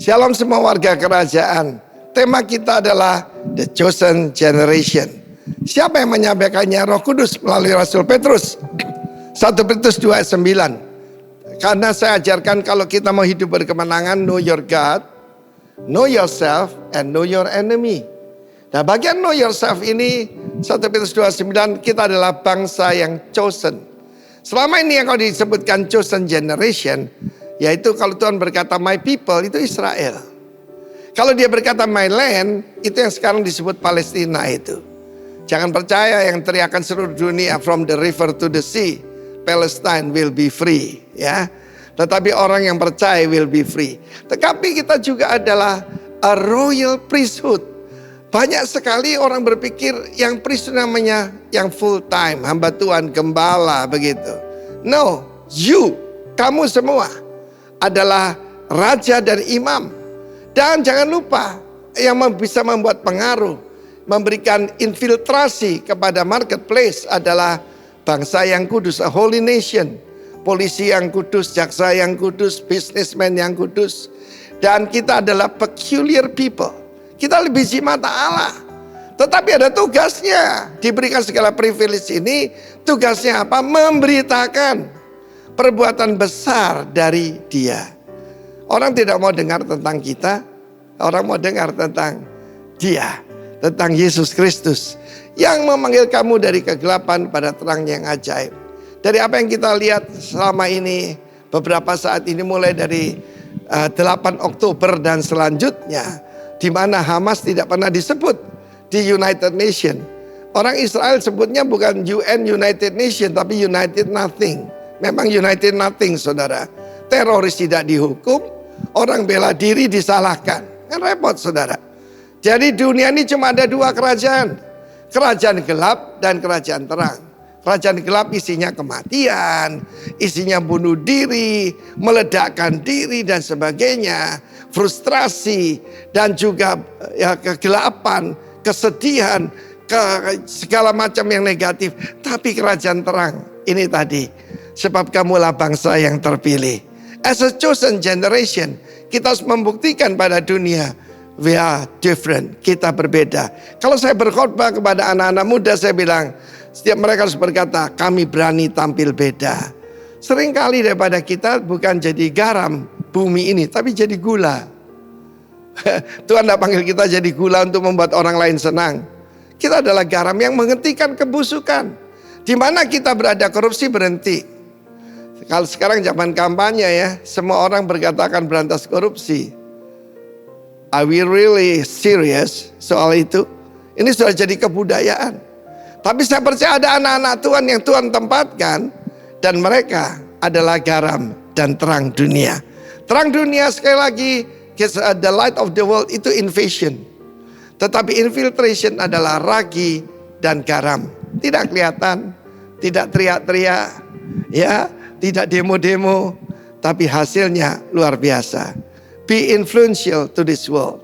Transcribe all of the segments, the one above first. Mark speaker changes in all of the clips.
Speaker 1: Shalom semua warga kerajaan. Tema kita adalah The Chosen Generation. Siapa yang menyampaikannya? Roh Kudus melalui Rasul Petrus. 1 Petrus 2 ayat 9. Karena saya ajarkan kalau kita mau hidup berkemenangan, know your God, know yourself, and know your enemy. Nah, bagian know yourself ini 1 Petrus 2 ayat 9, kita adalah bangsa yang chosen. Selama ini yang kau disebutkan chosen generation, yaitu kalau Tuhan berkata my people, itu Israel. Kalau dia berkata my land, itu yang sekarang disebut Palestina itu. Jangan percaya yang teriakan seluruh dunia from the river to the sea, Palestine will be free, ya. Tetapi orang yang percaya will be free. Tetapi kita juga adalah a royal priesthood. Banyak sekali orang berpikir yang priesthood namanya yang full time, hamba Tuhan, gembala begitu. No, kamu semua adalah raja dan imam. Dan jangan lupa yang bisa membuat pengaruh, memberikan infiltrasi kepada marketplace adalah bangsa yang kudus, a holy nation. Polisi yang kudus, jaksa yang kudus, businessman yang kudus. Dan kita adalah peculiar people. Kita lebih mata Allah. Tetapi ada tugasnya. Diberikan segala privilege ini, tugasnya apa? Memberitakan perbuatan besar dari Dia. Orang tidak mau dengar tentang kita, orang mau dengar tentang Dia, tentang Yesus Kristus yang memanggil kamu dari kegelapan pada terang yang ajaib. Dari apa yang kita lihat selama ini, beberapa saat ini mulai dari 8 Oktober dan selanjutnya, di mana Hamas tidak pernah disebut di United Nation. Orang Israel sebutnya bukan UN United Nation, tapi United Nothing. Memang United Nothing, saudara. Teroris tidak dihukum, orang bela diri disalahkan. Kan repot, saudara. Jadi dunia ini cuma ada 2 kerajaan. Kerajaan gelap dan kerajaan terang. Kerajaan gelap isinya kematian, isinya bunuh diri, meledakkan diri dan sebagainya. Frustrasi dan juga ya, kegelapan, kesedihan, segala macam yang negatif. Tapi kerajaan terang ini tadi. Sebab kamulah bangsa yang terpilih. As a chosen generation, kita harus membuktikan pada dunia, we are different, kita berbeda. Kalau saya berkhotbah kepada anak-anak muda, saya bilang, setiap mereka harus berkata, kami berani tampil beda. Seringkali daripada kita bukan jadi garam bumi ini, tapi jadi gula. Tuhan tidak panggil kita jadi gula untuk membuat orang lain senang. Kita adalah garam yang menghentikan kebusukan. Di mana kita berada, korupsi berhenti. Kalau sekarang zaman kampanye ya, semua orang berkata akan berantas korupsi. Are we really serious soal itu? Ini sudah jadi kebudayaan. Tapi saya percaya ada anak-anak Tuhan yang Tuhan tempatkan, dan mereka adalah garam dan terang dunia. Terang dunia sekali lagi, the light of the world itu invasion. Tetapi infiltration adalah ragi dan garam. Tidak kelihatan, tidak teriak-teriak, ya. Tidak demo-demo, tapi hasilnya luar biasa. Be influential to this world.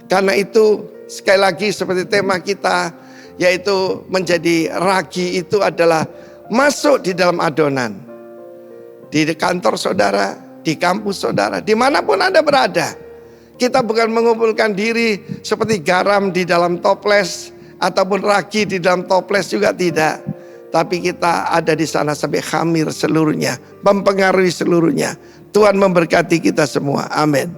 Speaker 1: Karena itu sekali lagi seperti tema kita, yaitu menjadi ragi itu adalah masuk di dalam adonan. Di kantor saudara, di kampus saudara, dimanapun Anda berada. Kita bukan mengumpulkan diri seperti garam di dalam toples, ataupun ragi di dalam toples juga tidak. Tapi kita ada di sana sampai khamir seluruhnya, mempengaruhi seluruhnya. Tuhan memberkati kita semua. Amin.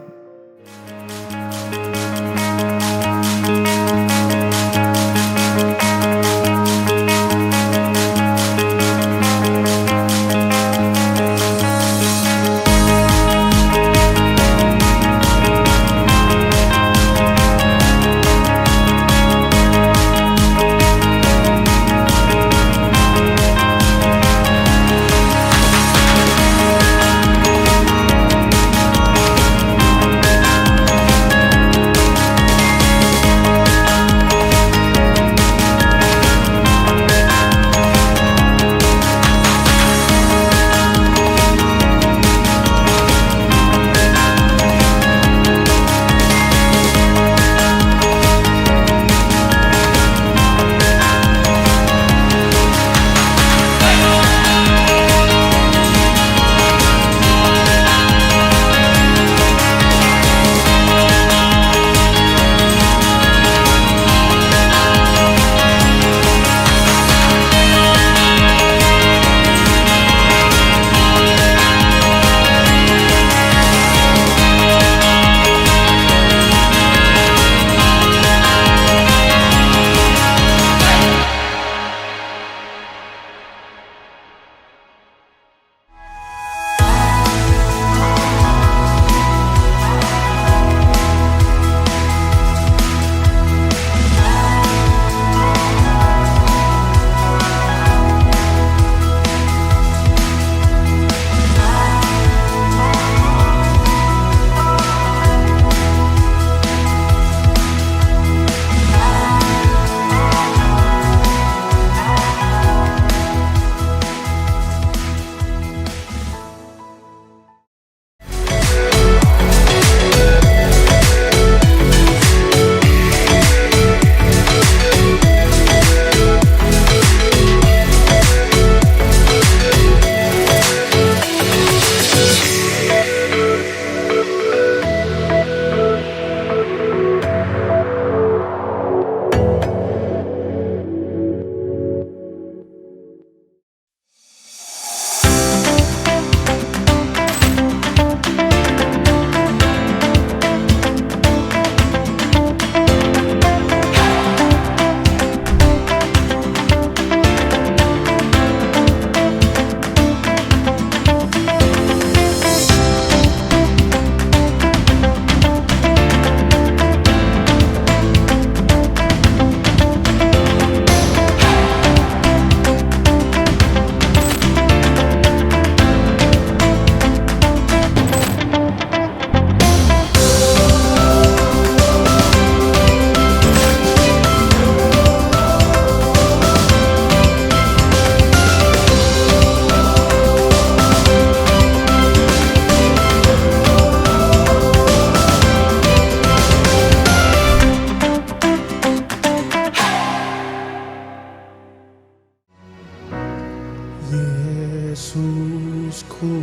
Speaker 2: Yesusku,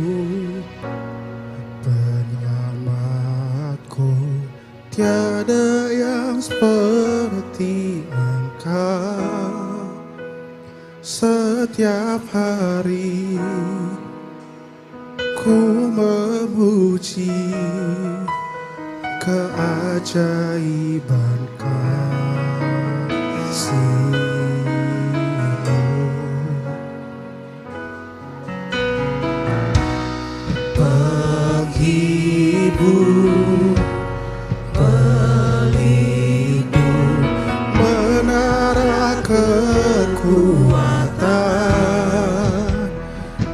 Speaker 2: penyelamatku, tiada yang seperti Engkau. Setiap hari ku memuji keajaiban kasih-Mu. Penghibur, pelindung, menara kekuatan,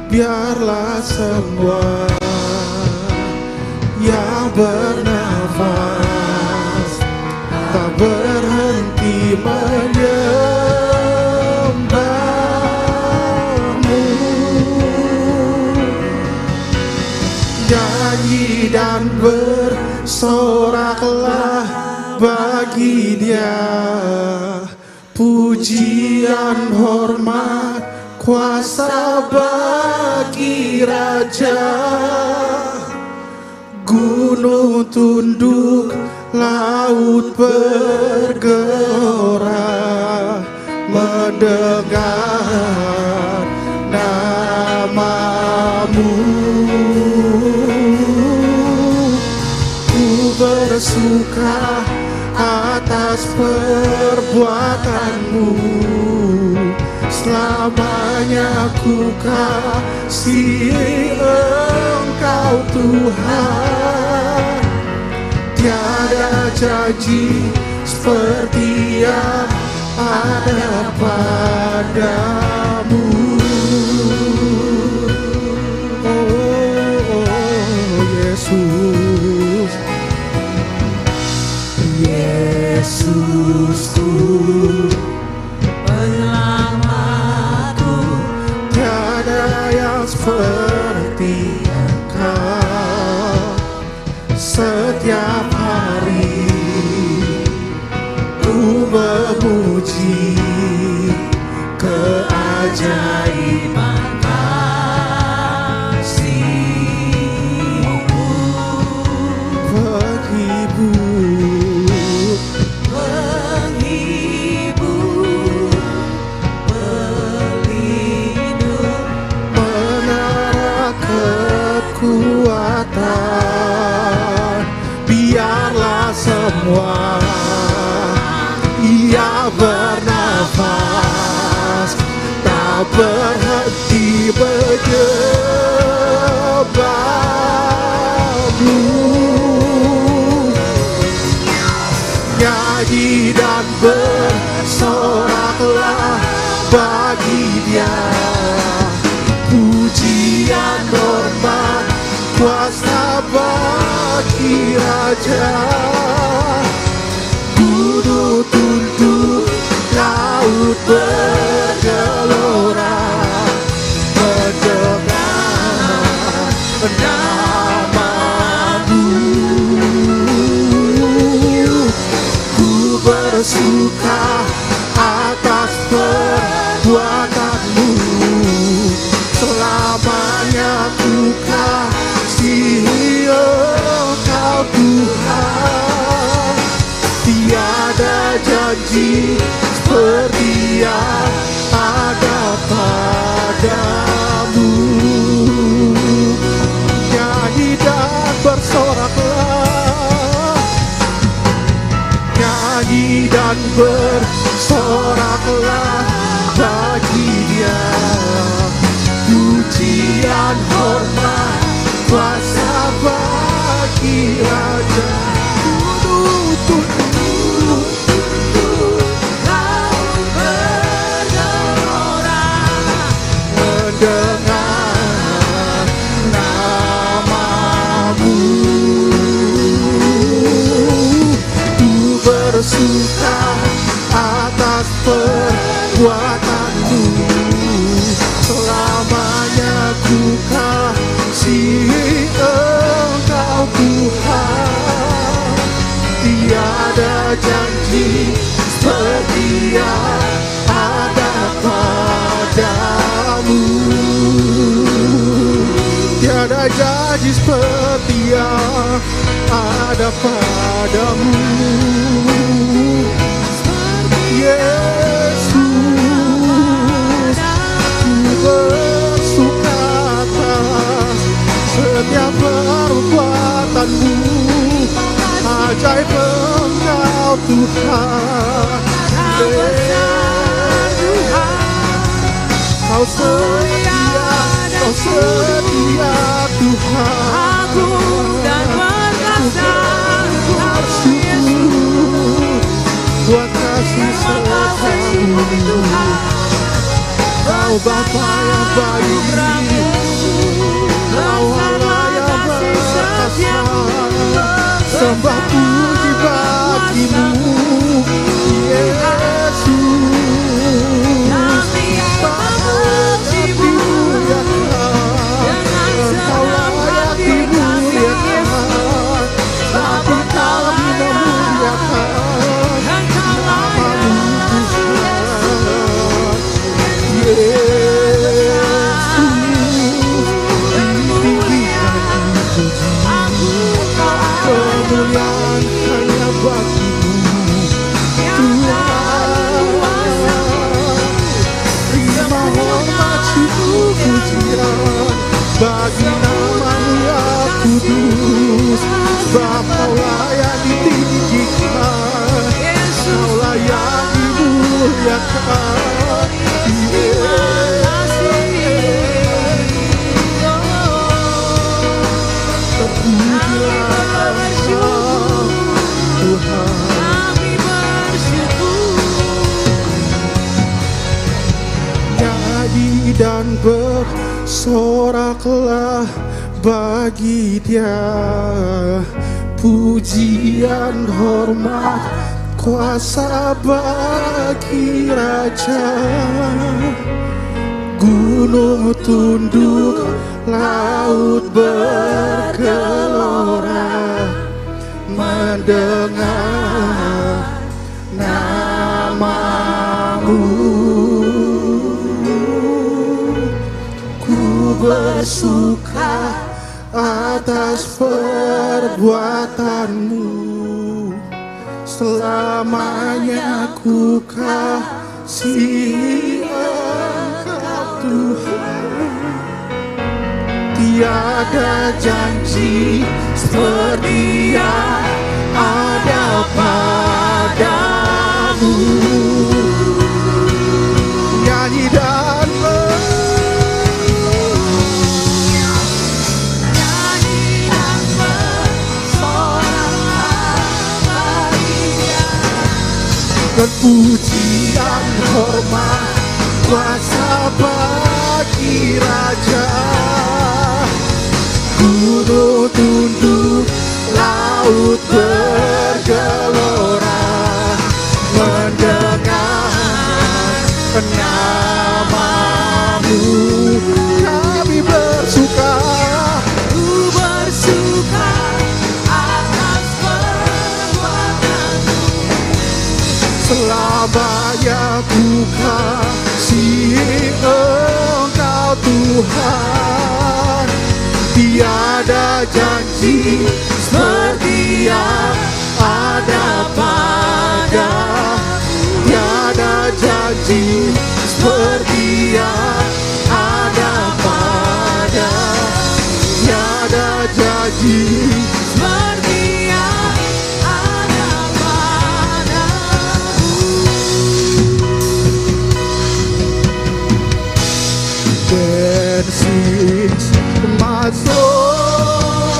Speaker 2: biarlah semua yang bernafas tak berhenti menyembah-Mu. Nyanyi dan bersoraklah bagi Dia, pujian, hormat, kuasa bagi Raja. Gunung tunduk, laut bergelora mendengar nama-Mu. Ku bersuka atas perbuatan-Mu, selamanya ku kasihi Engkau Tuhan. Tiada janji seperti yang ada padamu. Oh, Yesus, Yesusku, penyelamatku, tiada yang seperti Engkau. Setiap hari ku memuji keajaiban kasih-Mu. Penghibur, pelindung, menara kekuatan, biarlah semua ia bernafas tak berhenti menyembah-Mu. Nyanyi dan bersoraklah bagi Dia, pujian, hormat, kuasa bagi Raja. Gunung tunduk, laut bergelora mendengar nama-Mu. Ku bersuka atas perbuatan-Mu, selamanya ku kasihi Engkau Tuhan. Tiada janji seperti yang ada padamu. Nyanyi dan bersoraklah, nyanyi dan bersoraklah bagi Dia, pujian, hormat, kuasa bagi Raja. Mendengar nama-Mu, ku bersuka atas perbuatan-Mu, selamanya ku kasihi Engkau Tuhan. Tiada janji seperti yang ada padamu. tiada janji seperti yang ada padamu. Yesus, ku bersuka atas setiap perbuatanmu. Ajaib Engkau Tuhan, Kau setia, Kau setia Tuhan.
Speaker 3: Agung dan perkasa,
Speaker 2: Bersyukur buat kasih setiamu. Kau Bapa yang baik, Kau Allah yang berkasa. Sembah puji bagimu, Yesus. Engkau layak dimuliakan, Bapa kami memuliakan namamu Tuhan. Yesus, ditinggikan dipuji, kemuliaan hanya bagimu Tuhan. Terima hormat syukur pujian bagi namamu yang kudus. Bapa layak ditinggikan, Kau layak dimuliakan. Terpujilah Engkau Tuhan. Nyanyi dan bersoraklah bagi Dia, pujian hormat kuasa bagi Raja. Gunung tunduk, laut bergelora, mendengar namamu. Ku bersuka atas perbuatanmu, selamanya ku kasih Engkau Tuhan. Tiada janji seperti yang ada padamu. Nyanyi dan dan pujian hormat kuasa bagi Raja. Gunung tunduk, laut bergelora, mendengar namamu. Kami bersuka,
Speaker 3: Ku bersuka atas perbuatanmu.
Speaker 2: selamanya ku kasih Engkau Tuhan. Tiada janji seperti yang ada pada, tiada janji seperti yang ada pada, tiada janji
Speaker 3: Seperti yang ada padamu.
Speaker 2: Then sings my soul,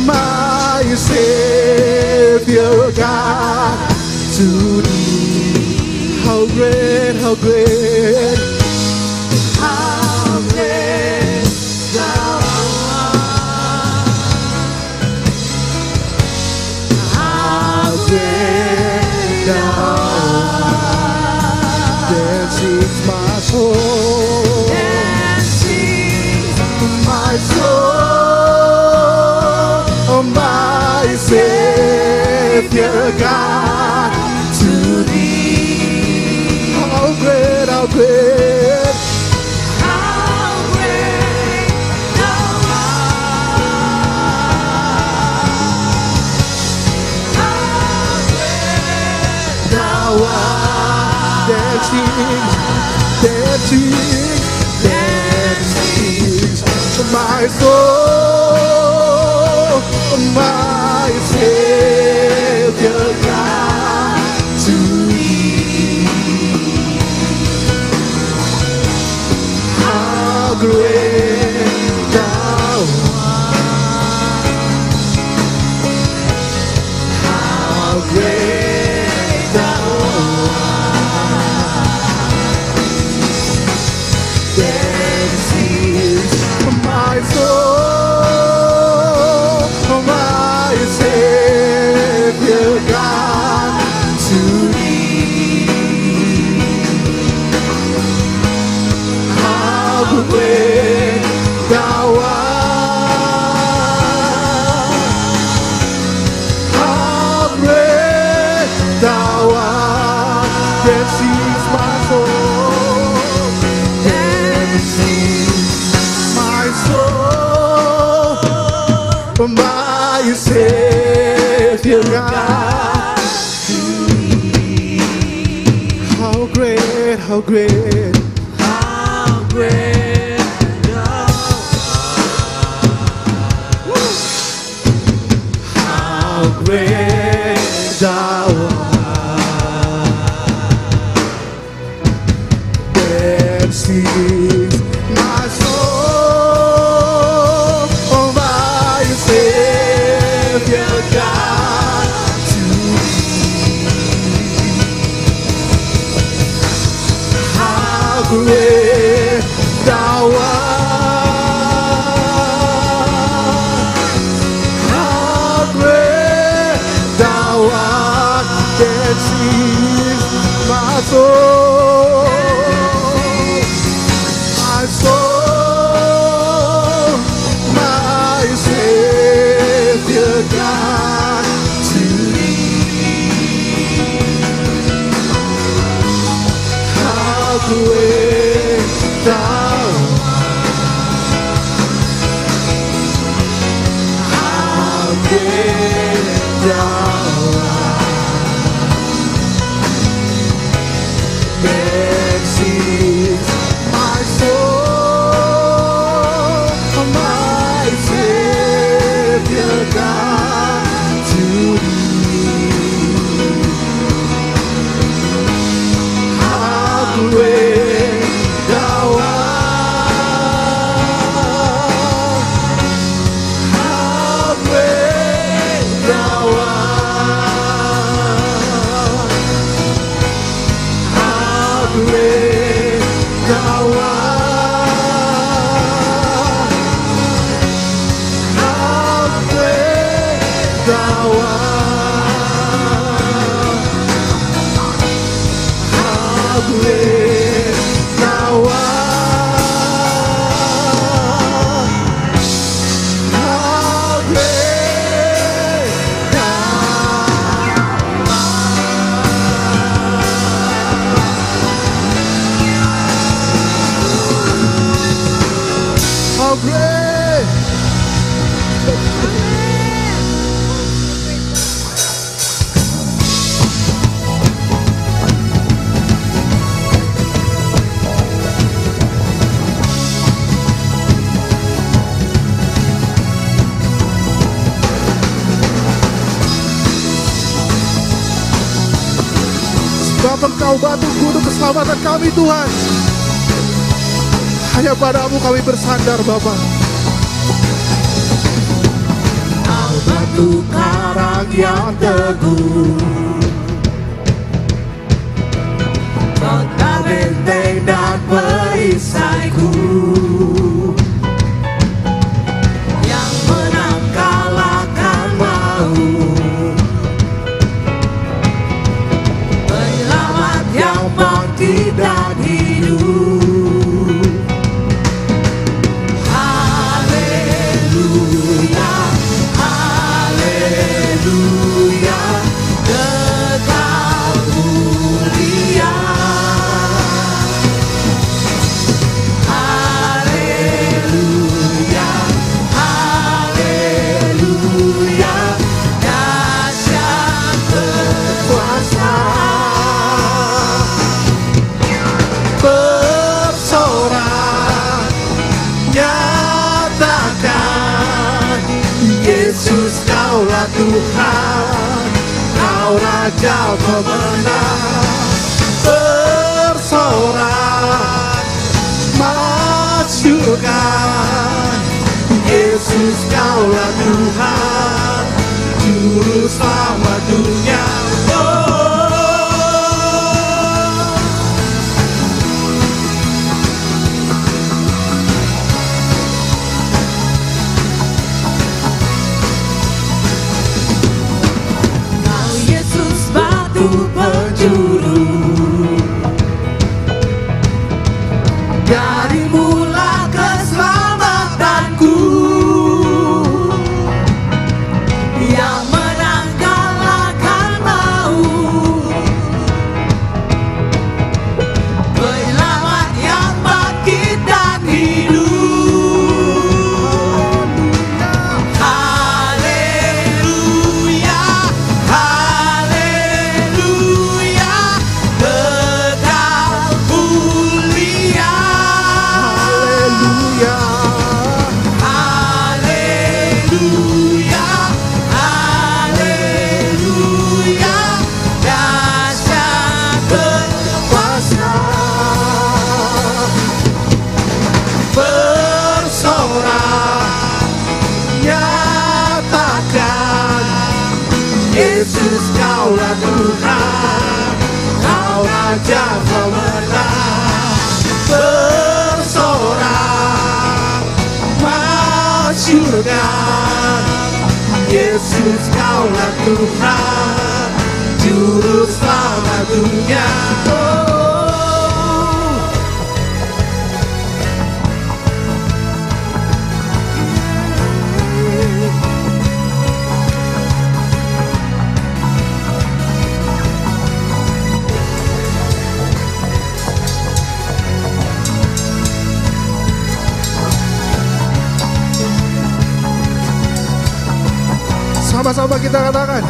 Speaker 2: my Savior God, to thee. How great, how great,
Speaker 3: How great thou art. How great thou art.
Speaker 2: then sings my soul,
Speaker 3: And sing
Speaker 2: my soul, my Savior God, to thee. How great, how great,
Speaker 3: how great thou
Speaker 2: sings my soul, my Savior God to thee. How great thou art, how great thou art. Then sings my soul, my Savior God to thee. How great thou art, how great thou art. Then sings my soul, then sings my soul, my Savior God to thee. How great, how great,
Speaker 3: How great thou
Speaker 2: how great thou art. Then sings my soul, my Savior God to thee. How great thou art, how great thou art. Then sings my soul, my soul, my Savior God to thee. How great thou art, how great thou art. Then sings my soul, my Savior God to thee. How great thou art, how great thou art, how great thou art, how great thou art, how great thou art, how great how great. Sebab Engkau batu gunung keselamatan kami Tuhan. Hanya padamu kami bersandar Bapa. Kau batu karang yang teguh,
Speaker 3: kota benteng dan perisaiku, yang menang kalahkan maut, penyelamat yang bangkit dan hidup. Haleluya, haleluya, kekal mulia.
Speaker 2: Tuhan, Kau Raja pemenang, bersorak masyurkan. Yesus Kaulah Tuhan, Juru Selamat dunia.
Speaker 3: Kau Yesus batu penjuru, dari mula keselamatanku, yang menang kalahkan maut, penyelamat yang bangkit dan hidup. Haleluya, haleluya, kekal mulia.
Speaker 2: Haleluya,
Speaker 3: Haleluya, haleluya, dahsyat
Speaker 2: kuasa bersorak, nyatakan Yesus Kaulah Tuhan, Kau Raja pemenang, bersorak masyurkan. Yesus Kaulah Tuhan, Juru Selamat dunia. Sama-sama kita katakan,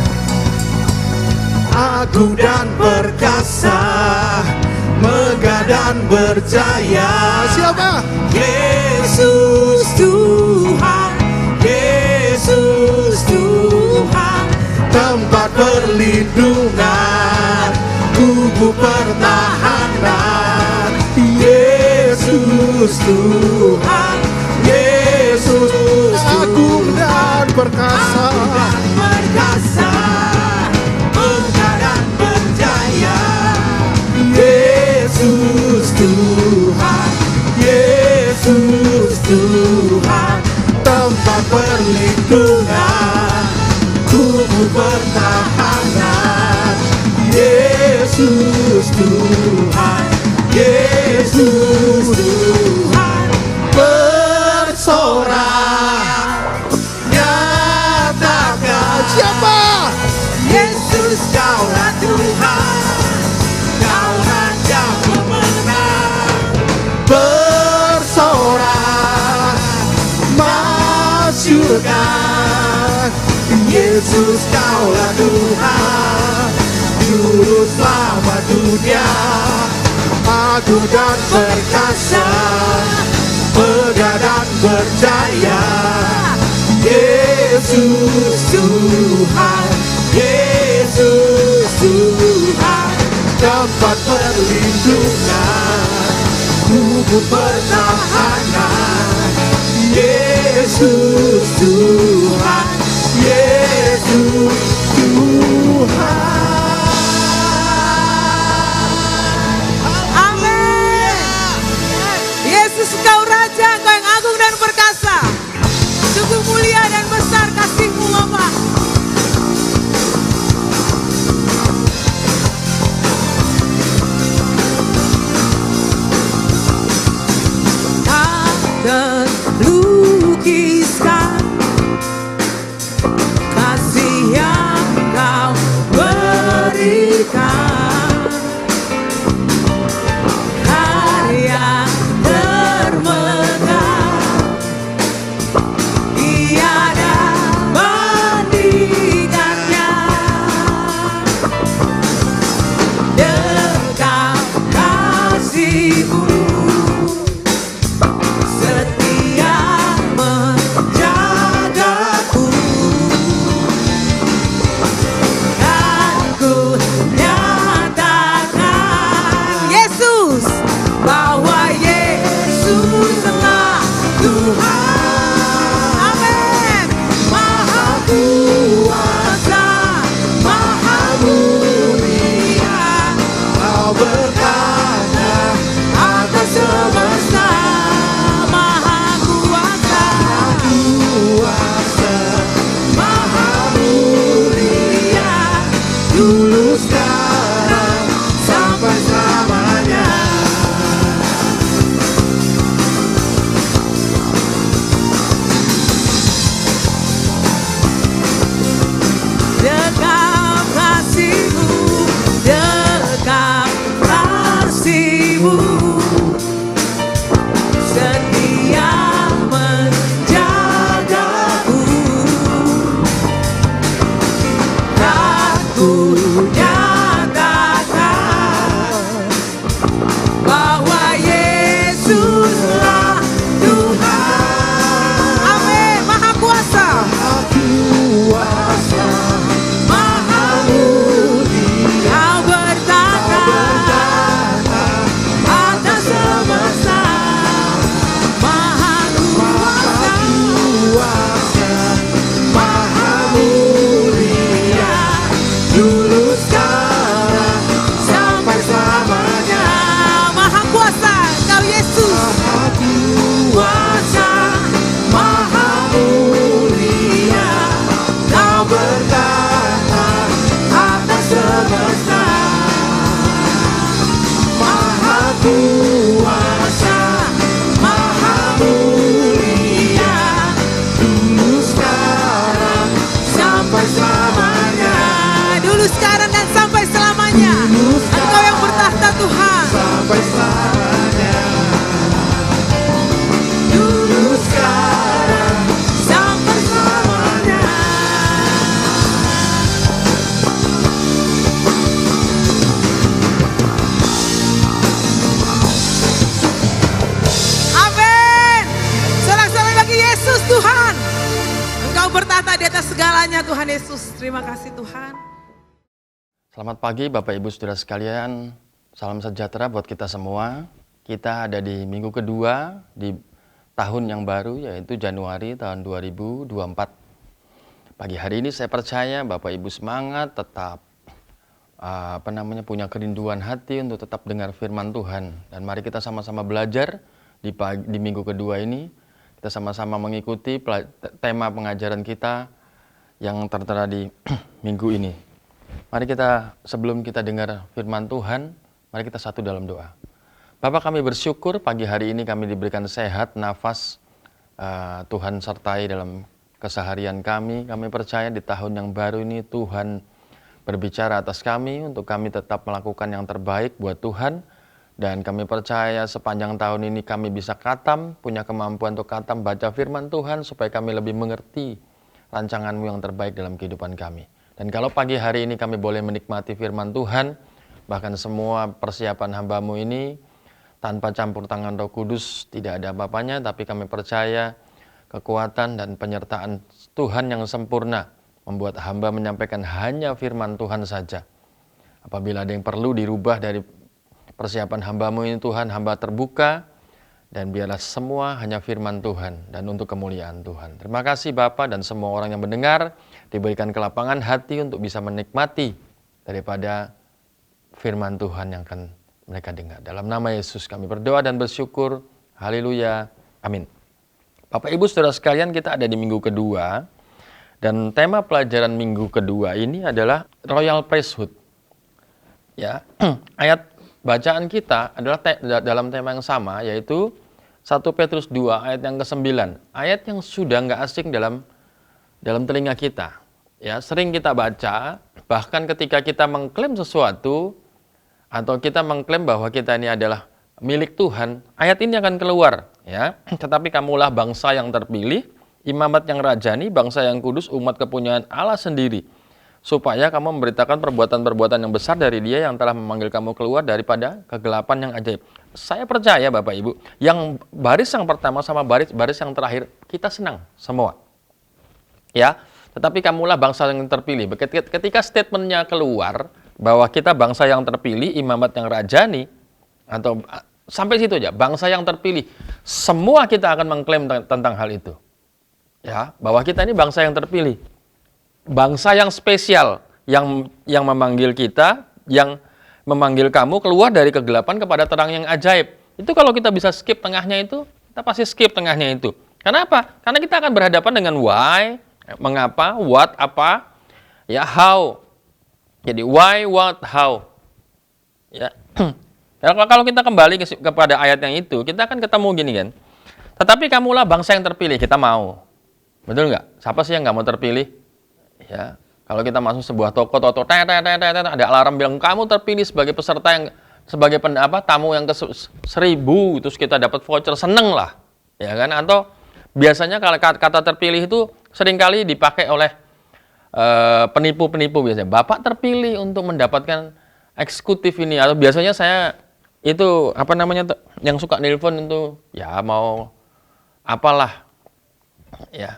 Speaker 2: agung dan perkasa, megah dan berjaya. Siapa?
Speaker 3: Yesus Tuhan, Yesus Tuhan,
Speaker 2: Tempat perlindungan, kubu pertahanan. Yesus Tuhan, Yesus agung dan perkasa,
Speaker 3: perkasa, megah dan berjaya.
Speaker 2: Yesus Tuhan, Yesus Tuhan, tempat perlindungan, kubu pertahanan. Yesus Tuhan, Yesus Tuhan, bersorak, nyatakan siapa?
Speaker 3: Yesus Kaulah Tuhan, Kau Raja pemenang,
Speaker 2: Bersorak, masyurkan. Yesus Kaulah Tuhan, Juru Selamat dunia. Agung dan perkasa, megah dan berjaya. Yesus Tuhan, Yesus Tuhan, tempat perlindungan, kubu pertahanan. Yesus Tuhan, Yesus Tuhan.
Speaker 3: amin. Yesus Kau Raja, Kau yang agung dan perkasa, sungguh mulia dan besar kasih-Mu Bapa. Tak terlukiskan kasih yang Kau berikan, karya termegah tiada Yesuslah Tuhan. Amin. Maha kuasa, maha mulia, Kau berkata atas semesta. Maha kuasa, maha mulia, dulu sekarang sampai selamanya. Dekap kasih-Mu, dekap kasih-Mu, setia menjagaku. Tak ku nyatakan bahwa Yesuslah Tuhan. Amin. Maha kuasa, maha mulia, Kau bertata atas semesta. Maha kuasa, maha mulia, dulu sekarang sampai selamanya. Maha kuasa Kau Yesus. Kuasa, maha mulia, Kau berkata atas semesta. Maha kuasa, maha mulia, dulu sekarang sampai selamanya. Dulu sekarang dan sampai selamanya. Engkau yang bertahta Tuhan. Sampai selamanya. Dulu sekarang sampai selamanya. Amin. Sorak-sorai bagi Yesus Tuhan. Engkau bertahta di atas segalanya Tuhan Yesus. Terima kasih Tuhan.
Speaker 4: Selamat pagi Bapak Ibu Saudara sekalian, salam sejahtera buat kita semua. Kita ada di minggu kedua di tahun yang baru, yaitu Januari tahun 2024. Pagi hari ini saya percaya Bapak Ibu semangat, tetap punya kerinduan hati untuk tetap dengar firman Tuhan. Dan mari kita sama-sama belajar di minggu kedua ini. Kita sama-sama mengikuti tema pengajaran kita yang tertera di minggu ini. Mari kita, sebelum kita dengar firman Tuhan, mari kita satu dalam doa. Bapa, kami bersyukur pagi hari ini kami diberikan sehat, nafas, Tuhan sertai dalam keseharian kami. Kami percaya di tahun yang baru ini Tuhan berbicara atas kami untuk kami tetap melakukan yang terbaik buat Tuhan. Dan kami percaya sepanjang tahun ini kami bisa khatam, punya kemampuan untuk khatam, baca firman Tuhan supaya kami lebih mengerti rancangan-Mu yang terbaik dalam kehidupan kami. Dan kalau pagi hari ini kami boleh menikmati firman Tuhan, bahkan semua persiapan hamba-Mu ini tanpa campur tangan Roh Kudus tidak ada apa-apanya, tapi kami percaya kekuatan dan penyertaan Tuhan yang sempurna membuat hamba menyampaikan hanya firman Tuhan saja. Apabila ada yang perlu dirubah dari persiapan hamba-Mu ini Tuhan, hamba terbuka, dan biarlah semua hanya firman Tuhan dan untuk kemuliaan Tuhan. Terima kasih Bapa, dan semua orang yang mendengar diberikan kelapangan hati untuk bisa menikmati daripada firman Tuhan yang akan mereka dengar. Dalam nama Yesus kami berdoa dan bersyukur. Haleluya. Amin. Bapak Ibu Saudara sekalian, kita ada di minggu kedua, dan tema pelajaran minggu kedua ini adalah Royal Priesthood. Ya, ayat bacaan kita adalah dalam tema yang sama, yaitu 1 Petrus 2 ayat yang ke-9. Ayat yang sudah nggak asing dalam telinga kita. Ya, sering kita baca, bahkan ketika kita mengklaim sesuatu atau kita mengklaim bahwa kita ini adalah milik Tuhan, ayat ini akan keluar, ya. Tetapi kamulah bangsa yang terpilih, imamat yang rajani, bangsa yang kudus, umat kepunyaan Allah sendiri, supaya kamu memberitakan perbuatan-perbuatan yang besar dari Dia yang telah memanggil kamu keluar daripada kegelapan yang ajaib. Saya percaya Bapak Ibu, yang baris yang pertama sama baris yang terakhir kita senang semua. Ya, tetapi kamulah bangsa yang terpilih. Ketika statementnya keluar bahwa kita bangsa yang terpilih, imamat yang rajani, atau Sampai situ aja, bangsa yang terpilih. Semua kita akan mengklaim tentang hal itu. Ya, bahwa kita ini bangsa yang terpilih. Bangsa yang spesial, yang memanggil kita, yang memanggil kamu keluar dari kegelapan kepada terang yang ajaib. Itu kalau kita bisa skip tengahnya itu, kita pasti skip tengahnya itu. Kenapa? Karena kita akan berhadapan dengan why, mengapa, what, apa, ya, how. Jadi why, what, how. Ya. Kalau kita kembali kepada ayat yang itu, kita akan ketemu gini kan. Tetapi kamulah bangsa yang terpilih, kita mau. Betul nggak? Siapa sih yang nggak mau terpilih? Ya, kalau kita masuk sebuah toko, ada alarm bilang kamu terpilih sebagai peserta yang sebagai tamu yang ke-1000, terus kita dapat voucher, seneng lah, ya kan? Atau biasanya kalau kata terpilih itu seringkali dipakai oleh penipu-penipu biasanya. Bapak terpilih untuk mendapatkan eksekutif ini, atau biasanya saya itu yang suka nelpon itu ya mau apalah ya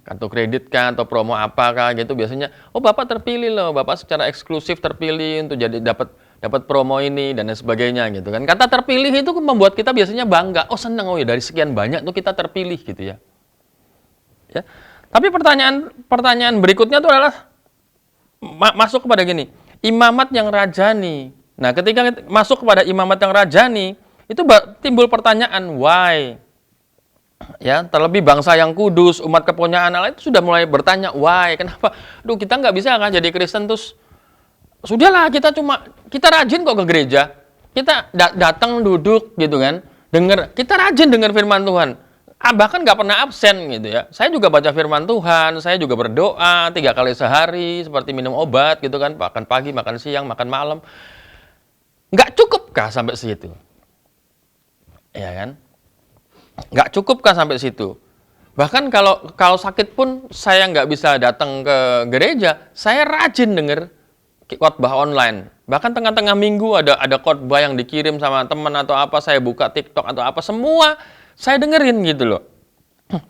Speaker 4: kartu kredit kan atau promo apakah gitu, biasanya oh bapak terpilih loh, bapak secara eksklusif terpilih untuk jadi dapat promo ini dan lain sebagainya gitu kan. Kata terpilih itu membuat kita biasanya bangga, oh seneng, oh ya dari sekian banyak tuh kita terpilih gitu ya. Ya. Tapi pertanyaan berikutnya itu adalah masuk kepada gini, imamat yang rajani. Nah, ketika masuk kepada imamat yang rajani, itu timbul pertanyaan why. Ya, terlebih bangsa yang kudus, umat kepunyaan Allah itu sudah mulai bertanya why, kenapa? Duh, kita nggak bisa kan jadi Kristen terus sudahlah kita rajin kok ke gereja. Kita datang duduk gitu kan, kita rajin dengar firman Tuhan. Bahkan nggak pernah absen gitu ya. Saya juga baca firman Tuhan, saya juga berdoa 3 kali sehari seperti minum obat gitu kan, makan pagi, makan siang, makan malam. Nggak cukupkah sampai situ? Ya kan? Nggak cukupkah sampai situ? Bahkan kalau sakit pun saya nggak bisa datang ke gereja, saya rajin dengar khotbah online. Bahkan tengah-tengah minggu ada khotbah yang dikirim sama teman atau apa, saya buka TikTok atau apa, semua saya dengerin gitu loh.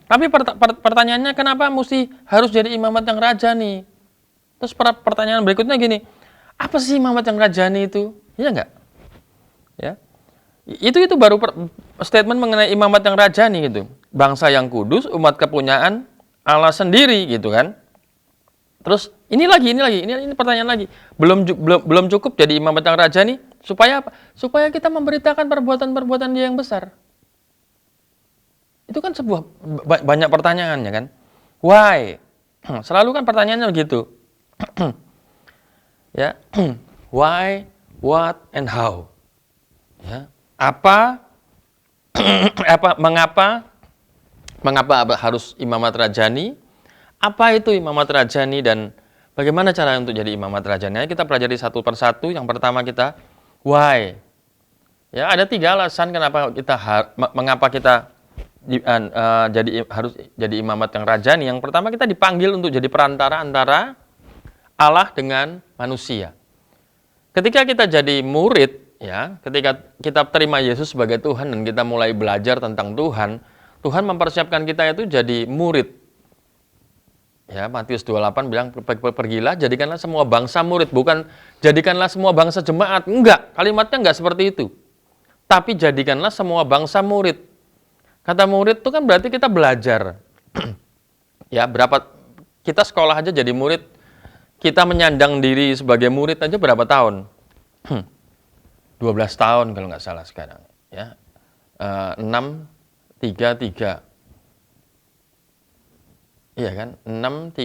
Speaker 4: Tapi pertanyaannya kenapa mesti harus jadi imamat yang rajani? Terus pertanyaan berikutnya gini, apa sih imamat yang rajani itu? Iya nggak? Ya. Itu baru statement mengenai imamat yang rajani gitu. Bangsa yang kudus, umat kepunyaan Allah sendiri gitu kan. Terus ini pertanyaan lagi. Belum cukup jadi imamat yang rajani, supaya apa? Supaya kita memberitakan perbuatan-perbuatan Dia yang besar. Itu kan sebuah banyak pertanyaan ya kan. Why? Selalu kan pertanyaannya begitu. Ya. Why, what, and how. Ya. Mengapa harus imamat rajani? Apa itu imamat rajani dan bagaimana cara untuk jadi imamat rajani? Kita pelajari satu persatu. Yang pertama kita why. Ya, ada 3 alasan mengapa kita harus jadi imamat yang rajani. Yang pertama, kita dipanggil untuk jadi perantara antara Allah dengan manusia. Ketika kita jadi murid, ya, ketika kita terima Yesus sebagai Tuhan dan kita mulai belajar tentang Tuhan, Tuhan mempersiapkan kita itu jadi murid. Ya, Matius 28 bilang, pergilah, jadikanlah semua bangsa murid. Bukan jadikanlah semua bangsa jemaat. Enggak, kalimatnya enggak seperti itu. Tapi jadikanlah semua bangsa murid. Kata murid itu kan berarti kita belajar. Ya, kita sekolah aja jadi murid, kita menyandang diri sebagai murid aja berapa tahun? 12 tahun kalau nggak salah sekarang. Ya, 6, 3. Iya kan? 6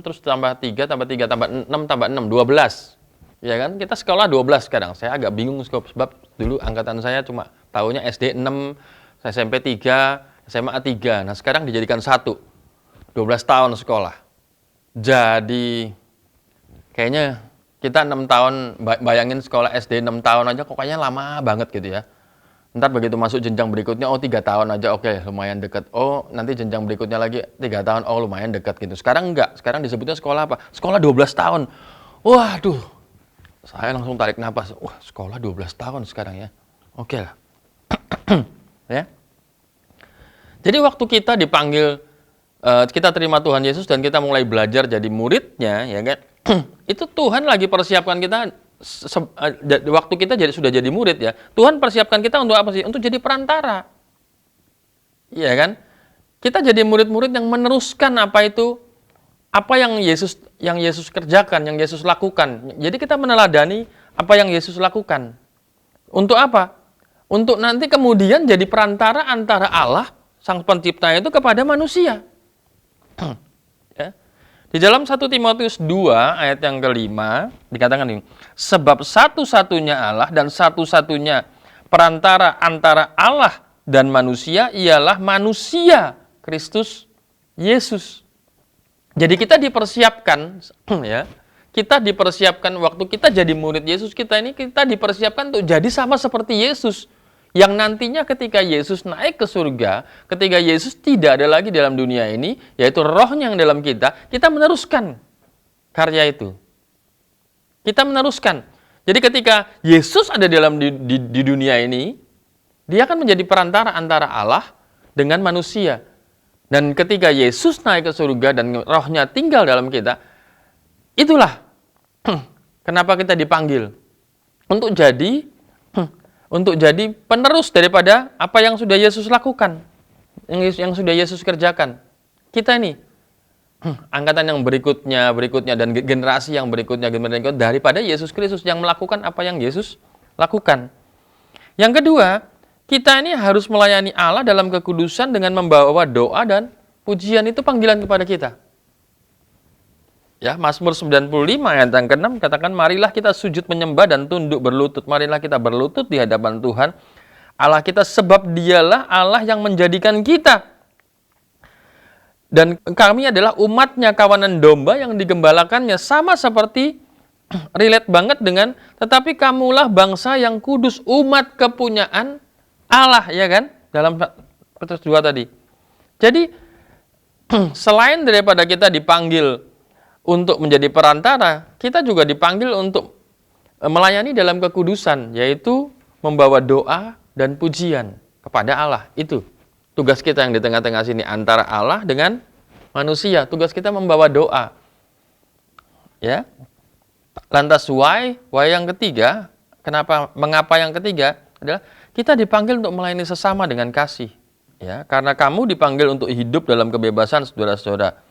Speaker 4: terus tambah 3, tambah 3, tambah 6, tambah 6, 12. Ya kan? Kita sekolah 12 sekarang. Saya agak bingung sebab dulu angkatan saya cuma tahunya SD 6, SMP 3, SMA 3. Nah, sekarang dijadikan 1. 12 tahun sekolah. Jadi kayaknya kita 6 tahun, bayangin sekolah SD 6 tahun aja kok kayaknya lama banget gitu ya. Ntar begitu masuk jenjang berikutnya, 3 tahun aja, oke, lumayan dekat. Nanti jenjang berikutnya lagi 3 tahun, lumayan dekat gitu. Sekarang enggak, sekarang disebutnya sekolah apa? Sekolah 12 tahun. Waduh, saya langsung tarik napas. Wah, sekolah 12 tahun sekarang ya. Oke lah. Ya. Jadi waktu kita dipanggil, kita terima Tuhan Yesus dan kita mulai belajar jadi muridnya, ya kan? Itu Tuhan lagi persiapkan kita waktu kita sudah jadi murid ya, Tuhan persiapkan kita untuk apa sih? Untuk jadi perantara. Iya kan? Kita jadi murid-murid yang meneruskan apa yang Yesus kerjakan, yang Yesus lakukan. Jadi kita meneladani apa yang Yesus lakukan. Untuk apa? Untuk nanti kemudian jadi perantara antara Allah, Sang Pencipta itu kepada manusia. Ya. Di dalam 1 Timotius 2 ayat yang kelima dikatakan ini, sebab satu-satunya Allah dan satu-satunya perantara antara Allah dan manusia ialah manusia Kristus Yesus. Jadi kita dipersiapkan ya. Kita dipersiapkan waktu kita jadi murid Yesus, kita dipersiapkan untuk jadi sama seperti Yesus. Yang nantinya ketika Yesus naik ke surga, ketika Yesus tidak ada lagi dalam dunia ini, yaitu rohnya yang dalam kita meneruskan karya itu. Kita meneruskan. Jadi ketika Yesus ada di dunia ini, dia akan menjadi perantara antara Allah dengan manusia. Dan ketika Yesus naik ke surga dan rohnya tinggal dalam kita, itulah kenapa kita dipanggil untuk jadi penerus daripada apa yang sudah Yesus lakukan, yang sudah Yesus kerjakan. Kita ini angkatan yang berikutnya dan generasi yang berikutnya daripada Yesus Kristus yang melakukan apa yang Yesus lakukan. Yang kedua, kita ini harus melayani Allah dalam kekudusan dengan membawa doa dan pujian. Itu panggilan kepada kita. Ya, Mazmur 95 ayat yang ke-6 katakan, marilah kita sujud menyembah dan tunduk berlutut. Marilah kita berlutut di hadapan Tuhan Allah kita, sebab dialah Allah yang menjadikan kita. Dan kami adalah umatnya, kawanan domba yang digembalakannya. Sama seperti, relate banget dengan, tetapi kamulah bangsa yang kudus, umat kepunyaan Allah, ya kan? Dalam Petrus 2 tadi. Jadi, selain daripada kita dipanggil untuk menjadi perantara, kita juga dipanggil untuk melayani dalam kekudusan, yaitu membawa doa dan pujian kepada Allah. Itu tugas kita yang di tengah-tengah sini, antara Allah dengan manusia. Tugas kita membawa doa. Ya. Lantas why yang ketiga, mengapa yang ketiga adalah kita dipanggil untuk melayani sesama dengan kasih. Ya, karena kamu dipanggil untuk hidup dalam kebebasan, saudara-saudara.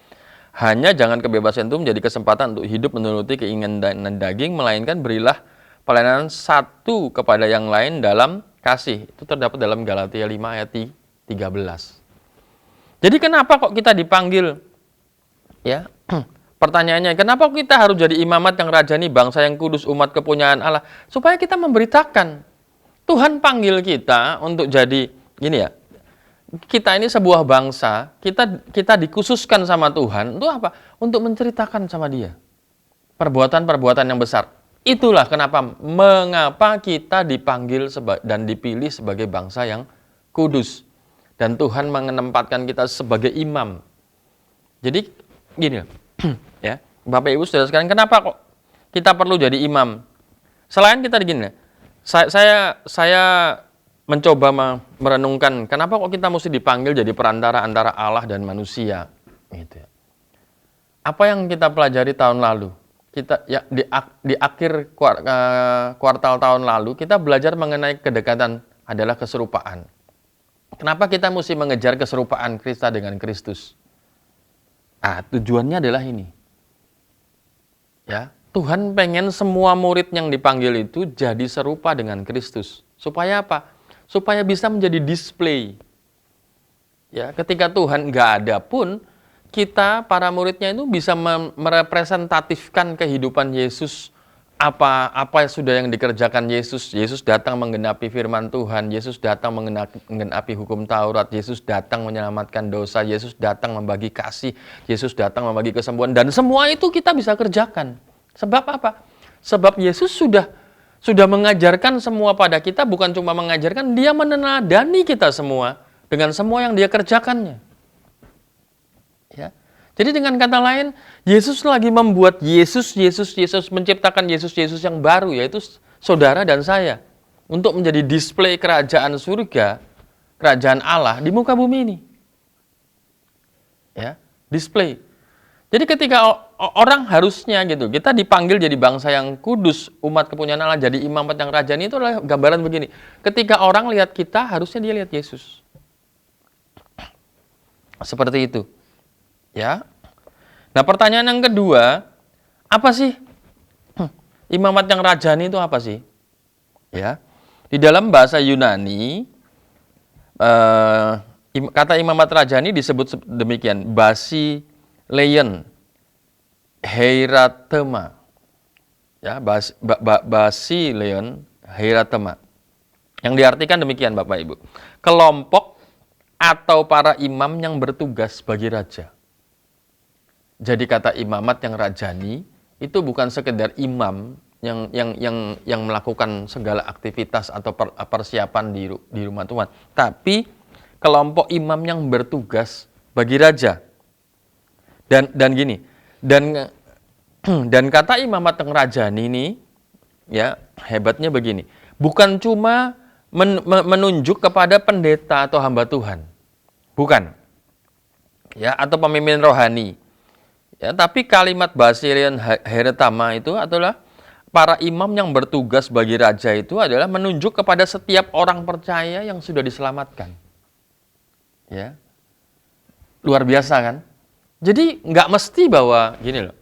Speaker 4: Hanya jangan kebebasan itu menjadi kesempatan untuk hidup menuruti keinginan daging, melainkan berilah pelayanan satu kepada yang lain dalam kasih. Itu terdapat dalam Galatia 5 ayat 13. Jadi kenapa kok kita dipanggil? Ya, pertanyaannya, kenapa kita harus jadi imamat yang rajani, bangsa yang kudus, umat kepunyaan Allah? Supaya kita memberitakan. Tuhan panggil kita untuk jadi, gini ya, kita ini sebuah bangsa, kita dikhususkan sama Tuhan, untuk apa? Untuk menceritakan sama Dia perbuatan-perbuatan yang besar. Itulah mengapa kita dipanggil dan dipilih sebagai bangsa yang kudus. Dan Tuhan menempatkan kita sebagai imam. Jadi, gini ya, Bapak Ibu Saudara sekalian, kenapa kok kita perlu jadi imam? Selain kita begini, saya mencoba merenungkan kenapa kok kita mesti dipanggil jadi perantara antara Allah dan manusia. Gitu. Apa yang kita pelajari tahun lalu? Kita ya di akhir kuartal tahun lalu kita belajar mengenai kedekatan adalah keserupaan. Kenapa kita mesti mengejar keserupaan kita dengan Kristus? Tujuannya adalah ini. Ya, Tuhan pengen semua murid yang dipanggil itu jadi serupa dengan Kristus. Supaya apa? Supaya bisa menjadi display. Ya, ketika Tuhan nggak ada pun, kita para muridnya itu bisa merepresentatifkan kehidupan Yesus, apa sudah yang dikerjakan Yesus. Yesus datang menggenapi firman Tuhan, Yesus datang menggenapi hukum Taurat, Yesus datang menyelamatkan dosa, Yesus datang membagi kasih, Yesus datang membagi kesembuhan, dan semua itu kita bisa kerjakan. Sebab apa? Sebab Yesus sudah mengajarkan semua pada kita, bukan cuma mengajarkan, Dia meneladani kita semua dengan semua yang Dia kerjakannya. Ya. Jadi dengan kata lain, Yesus lagi membuat Yesus menciptakan Yesus yang baru, yaitu saudara dan saya, untuk menjadi display kerajaan surga, kerajaan Allah di muka bumi ini. Ya, display. Jadi ketika orang harusnya gitu, kita dipanggil jadi bangsa yang kudus, umat kepunyaan Allah, jadi imamat yang rajani, itu adalah gambaran begini. Ketika orang lihat kita, harusnya dia lihat Yesus. Seperti itu. Ya. Nah, pertanyaan yang kedua, apa sih imamat yang rajani itu apa sih? Ya. Di dalam bahasa Yunani, kata imamat rajani disebut demikian, basileien heiratema. Ya, basileien heiratema. Yang diartikan demikian Bapak Ibu. Kelompok atau para imam yang bertugas bagi raja. Jadi kata imamat yang rajani itu bukan sekedar imam yang melakukan segala aktivitas atau persiapan di rumah Tuhan, tapi kelompok imam yang bertugas bagi raja. Dan gini, dan kata imamat yang rajani ini, ya hebatnya begini, bukan cuma menunjuk kepada pendeta atau hamba Tuhan, bukan, ya, atau pemimpin rohani, ya, tapi kalimat basileien heiratema itu adalah para imam yang bertugas bagi raja itu adalah menunjuk kepada setiap orang percaya yang sudah diselamatkan. Ya, luar biasa kan? Jadi nggak mesti bahwa gini loh,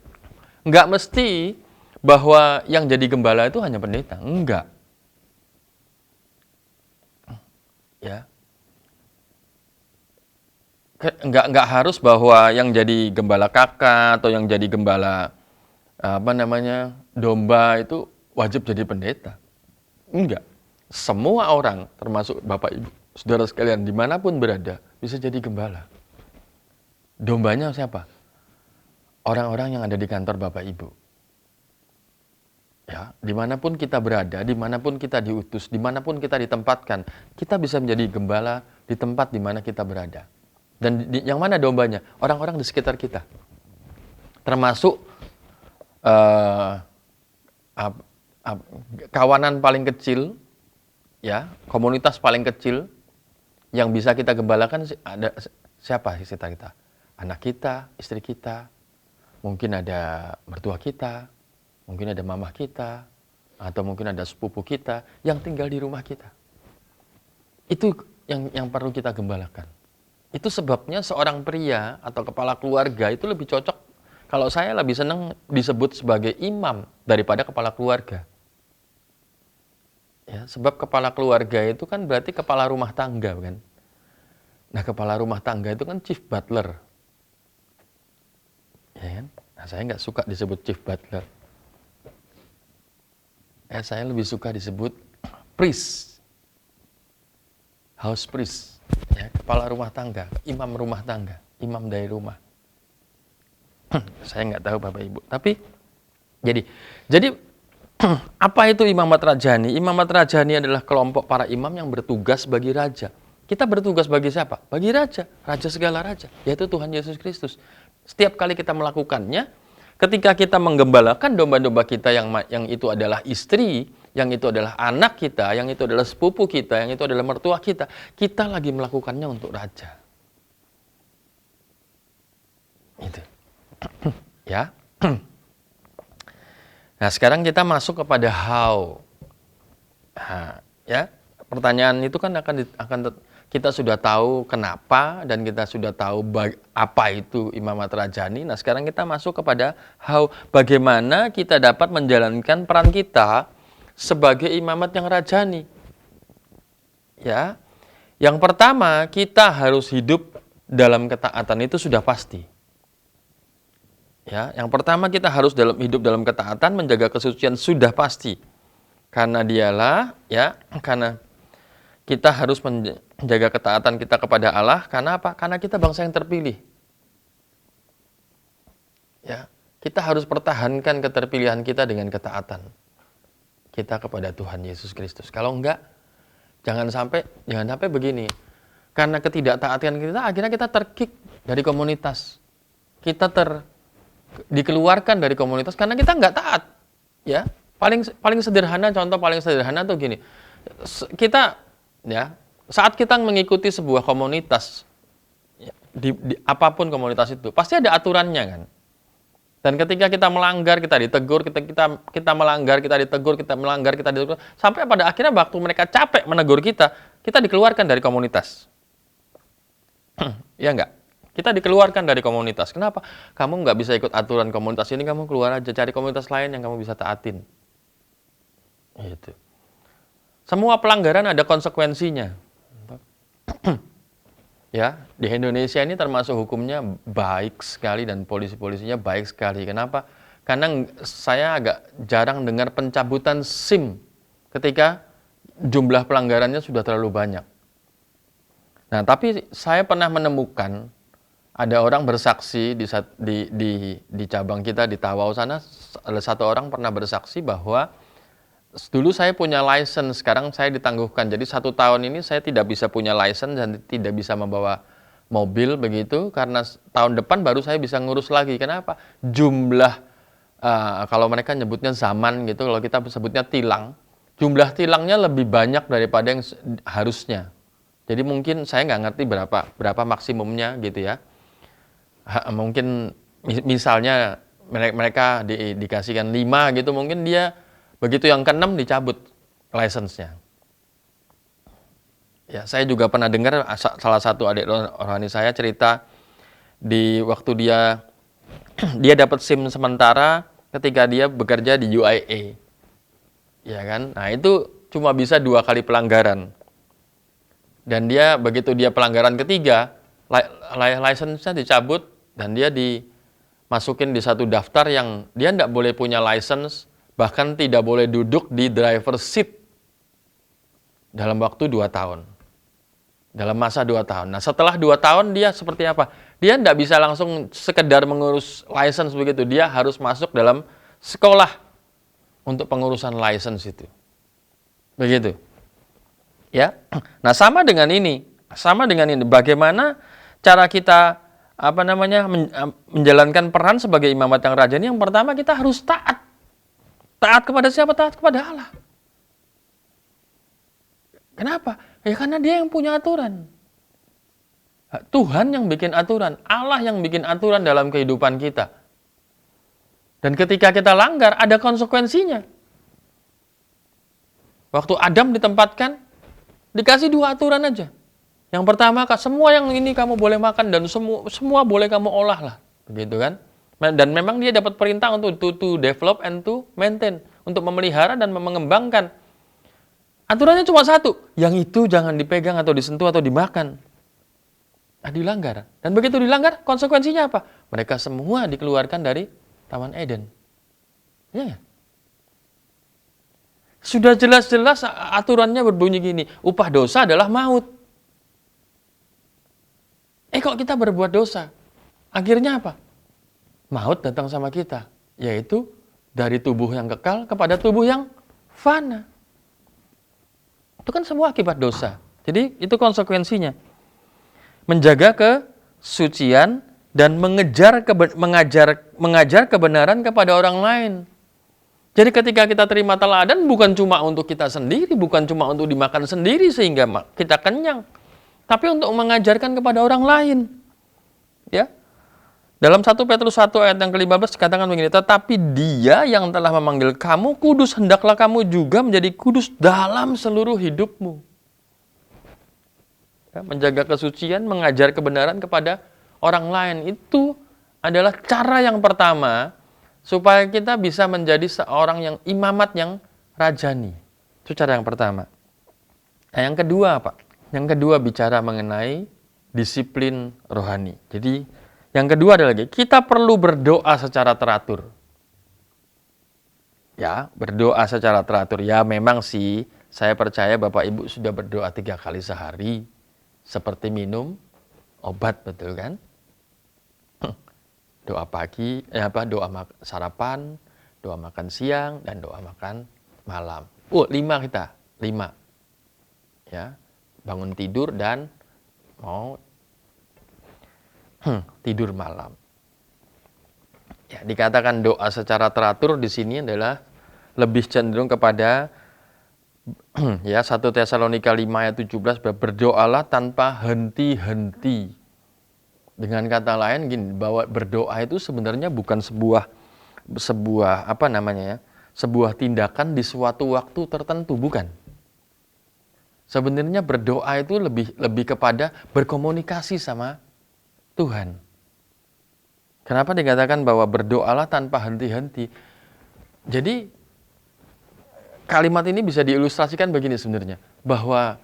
Speaker 4: nggak mesti bahwa yang jadi gembala itu hanya pendeta, enggak. Ya, nggak harus bahwa yang jadi gembala kakak atau yang jadi gembala domba itu wajib jadi pendeta. Enggak. Semua orang, termasuk Bapak Ibu, saudara sekalian, dimanapun berada, bisa jadi gembala. Dombanya siapa? Orang-orang yang ada di kantor Bapak Ibu. Ya, dimanapun kita berada, dimanapun kita diutus, dimanapun kita ditempatkan, kita bisa menjadi gembala di tempat di mana kita berada. Dan yang mana dombanya? Orang-orang di sekitar kita. Termasuk kawanan paling kecil, ya, komunitas paling kecil yang bisa kita gembalakan ada siapa di sekitar kita? Anak kita, istri kita, mungkin ada mertua kita, mungkin ada mamah kita, atau mungkin ada sepupu kita yang tinggal di rumah kita. Itu yang perlu kita gembalakan. Itu sebabnya seorang pria atau kepala keluarga itu lebih cocok, kalau saya lebih senang disebut sebagai imam daripada kepala keluarga. Ya, sebab kepala keluarga itu kan berarti kepala rumah tangga, kan? Nah, kepala rumah tangga itu kan chief butler. Ya kan? Nah, saya nggak suka disebut chief butler. Saya lebih suka disebut priest. House priest. Ya, kepala rumah tangga, imam rumah tangga, imam dari rumah. Saya nggak tahu Bapak Ibu. Tapi jadi apa itu imamat rajani? Imamat rajani adalah kelompok para imam yang bertugas bagi raja. Kita bertugas bagi siapa? Bagi raja, raja segala raja, yaitu Tuhan Yesus Kristus. Setiap kali kita melakukannya, ketika kita menggembalakan domba-domba kita yang itu adalah istri, yang itu adalah anak kita, yang itu adalah sepupu kita, yang itu adalah mertua kita lagi melakukannya untuk raja. Itu. Ya. Nah, sekarang kita masuk kepada how. Nah, ya, pertanyaan itu kan akan kita sudah tahu kenapa dan kita sudah tahu apa itu imamat rajani. Nah, sekarang kita masuk kepada how, bagaimana kita dapat menjalankan peran kita sebagai imamat yang rajani. Ya. Yang pertama, kita harus hidup dalam ketaatan, itu sudah pasti. Ya, yang pertama kita harus hidup dalam ketaatan, menjaga kesucian, sudah pasti. Karena karena kita harus menjaga ketaatan kita kepada Allah. Karena apa? Karena kita bangsa yang terpilih. Ya, kita harus pertahankan keterpilihan kita dengan ketaatan kita kepada Tuhan Yesus Kristus. Kalau enggak, jangan sampai begini. Karena ketidaktaatan kita, akhirnya kita terkick dari komunitas. Kita dikeluarkan dari komunitas karena kita nggak taat. Ya, paling sederhana, contoh paling sederhana tuh gini. Kita, ya, saat kita mengikuti sebuah komunitas, ya, di apapun komunitas itu, pasti ada aturannya, kan? Dan ketika kita melanggar, kita ditegur, kita melanggar, kita ditegur, kita melanggar, kita ditegur, sampai pada akhirnya waktu mereka capek menegur kita dikeluarkan dari komunitas. Ya enggak? Kita dikeluarkan dari komunitas. Kenapa? Kamu nggak bisa ikut aturan komunitas ini, kamu keluar aja, cari komunitas lain yang kamu bisa taatin. Gitu. Semua pelanggaran ada konsekuensinya. Ya, di Indonesia ini termasuk hukumnya baik sekali dan polisi-polisinya baik sekali. Kenapa? Karena saya agak jarang dengar pencabutan SIM ketika jumlah pelanggarannya sudah terlalu banyak. Nah, tapi saya pernah menemukan ada orang bersaksi di cabang kita di Tawau sana, ada satu orang pernah bersaksi bahwa dulu saya punya license, sekarang saya ditangguhkan. Jadi 1 tahun ini saya tidak bisa punya license dan tidak bisa membawa mobil begitu. Karena tahun depan baru saya bisa ngurus lagi. Kenapa? Jumlah, kalau mereka nyebutnya zaman gitu, kalau kita sebutnya tilang. Jumlah tilangnya lebih banyak daripada yang harusnya. Jadi mungkin saya nggak ngerti berapa maksimumnya gitu ya. Mungkin misalnya mereka dikasihkan 5 gitu, mungkin dia begitu yang ke-6 dicabut license-nya. Ya, saya juga pernah dengar salah satu adik rohani saya cerita di waktu dia dapat SIM sementara ketika dia bekerja di UIA. Ya kan? Nah, itu cuma bisa 2 kali pelanggaran. Dan begitu dia pelanggaran ketiga, license-nya dicabut dan dia dimasukin di satu daftar yang dia tidak boleh punya license, bahkan tidak boleh duduk di driver seat dalam waktu 2 tahun. Dalam masa 2 tahun. Nah, setelah 2 tahun dia seperti apa? Dia tidak bisa langsung sekedar mengurus license begitu. Dia harus masuk dalam sekolah untuk pengurusan license itu. Begitu. Ya. Nah, sama dengan ini. Bagaimana cara kita menjalankan peran sebagai imamat yang rajani? Yang pertama, kita harus taat. Taat kepada siapa? Taat kepada Allah. Kenapa? Ya karena dia yang punya aturan. Tuhan yang bikin aturan. Allah yang bikin aturan dalam kehidupan kita. Dan ketika kita langgar, ada konsekuensinya. Waktu Adam ditempatkan, dikasih 2 aturan aja. Yang pertama, semua yang ini kamu boleh makan dan semua boleh kamu olah lah. Begitu kan? Dan memang dia dapat perintah untuk to develop and to maintain, untuk memelihara dan mengembangkan. Aturannya cuma 1, yang itu jangan dipegang atau disentuh atau dimakan. Nah, dilanggar. Dan begitu dilanggar, konsekuensinya apa? Mereka semua dikeluarkan dari Taman Eden. Ya nggak? Sudah jelas-jelas aturannya berbunyi gini, upah dosa adalah maut. Kok kita berbuat dosa? Akhirnya apa? Maut datang sama kita, yaitu dari tubuh yang kekal kepada tubuh yang fana. Itu kan semua akibat dosa. Jadi itu konsekuensinya. Menjaga kesucian dan mengajar kebenaran kepada orang lain. Jadi ketika kita terima teladan bukan cuma untuk kita sendiri, bukan cuma untuk dimakan sendiri sehingga kita kenyang, tapi untuk mengajarkan kepada orang lain. Ya. Dalam 1 Petrus 1 ayat yang ke-15 dikatakan begini, tetapi dia yang telah memanggil kamu kudus, hendaklah kamu juga menjadi kudus dalam seluruh hidupmu. Ya, menjaga kesucian, mengajar kebenaran kepada orang lain, itu adalah cara yang pertama supaya kita bisa menjadi seorang yang imamat yang rajani. Itu cara yang pertama. Nah, yang kedua apa? Yang kedua bicara mengenai disiplin rohani. Jadi yang kedua adalah kita perlu berdoa secara teratur. Ya, berdoa secara teratur. Ya, memang sih saya percaya Bapak Ibu sudah berdoa 3 kali sehari. Seperti minum obat, betul kan? Doa pagi, doa sarapan, doa makan siang, dan doa makan malam. 5 kita, 5. Ya, bangun tidur dan mau tidur malam. Ya, dikatakan doa secara teratur di sini adalah lebih cenderung kepada ya 1 Tesalonika 5 ayat 17, berdoalah tanpa henti-henti. Dengan kata lain gini, bahwa berdoa itu sebenarnya bukan sebuah apa namanya ya, sebuah tindakan di suatu waktu tertentu, bukan. Sebenarnya berdoa itu lebih kepada berkomunikasi sama Tuhan. Kenapa dikatakan bahwa berdoalah tanpa henti-henti? Jadi kalimat ini bisa diilustrasikan begini sebenarnya, bahwa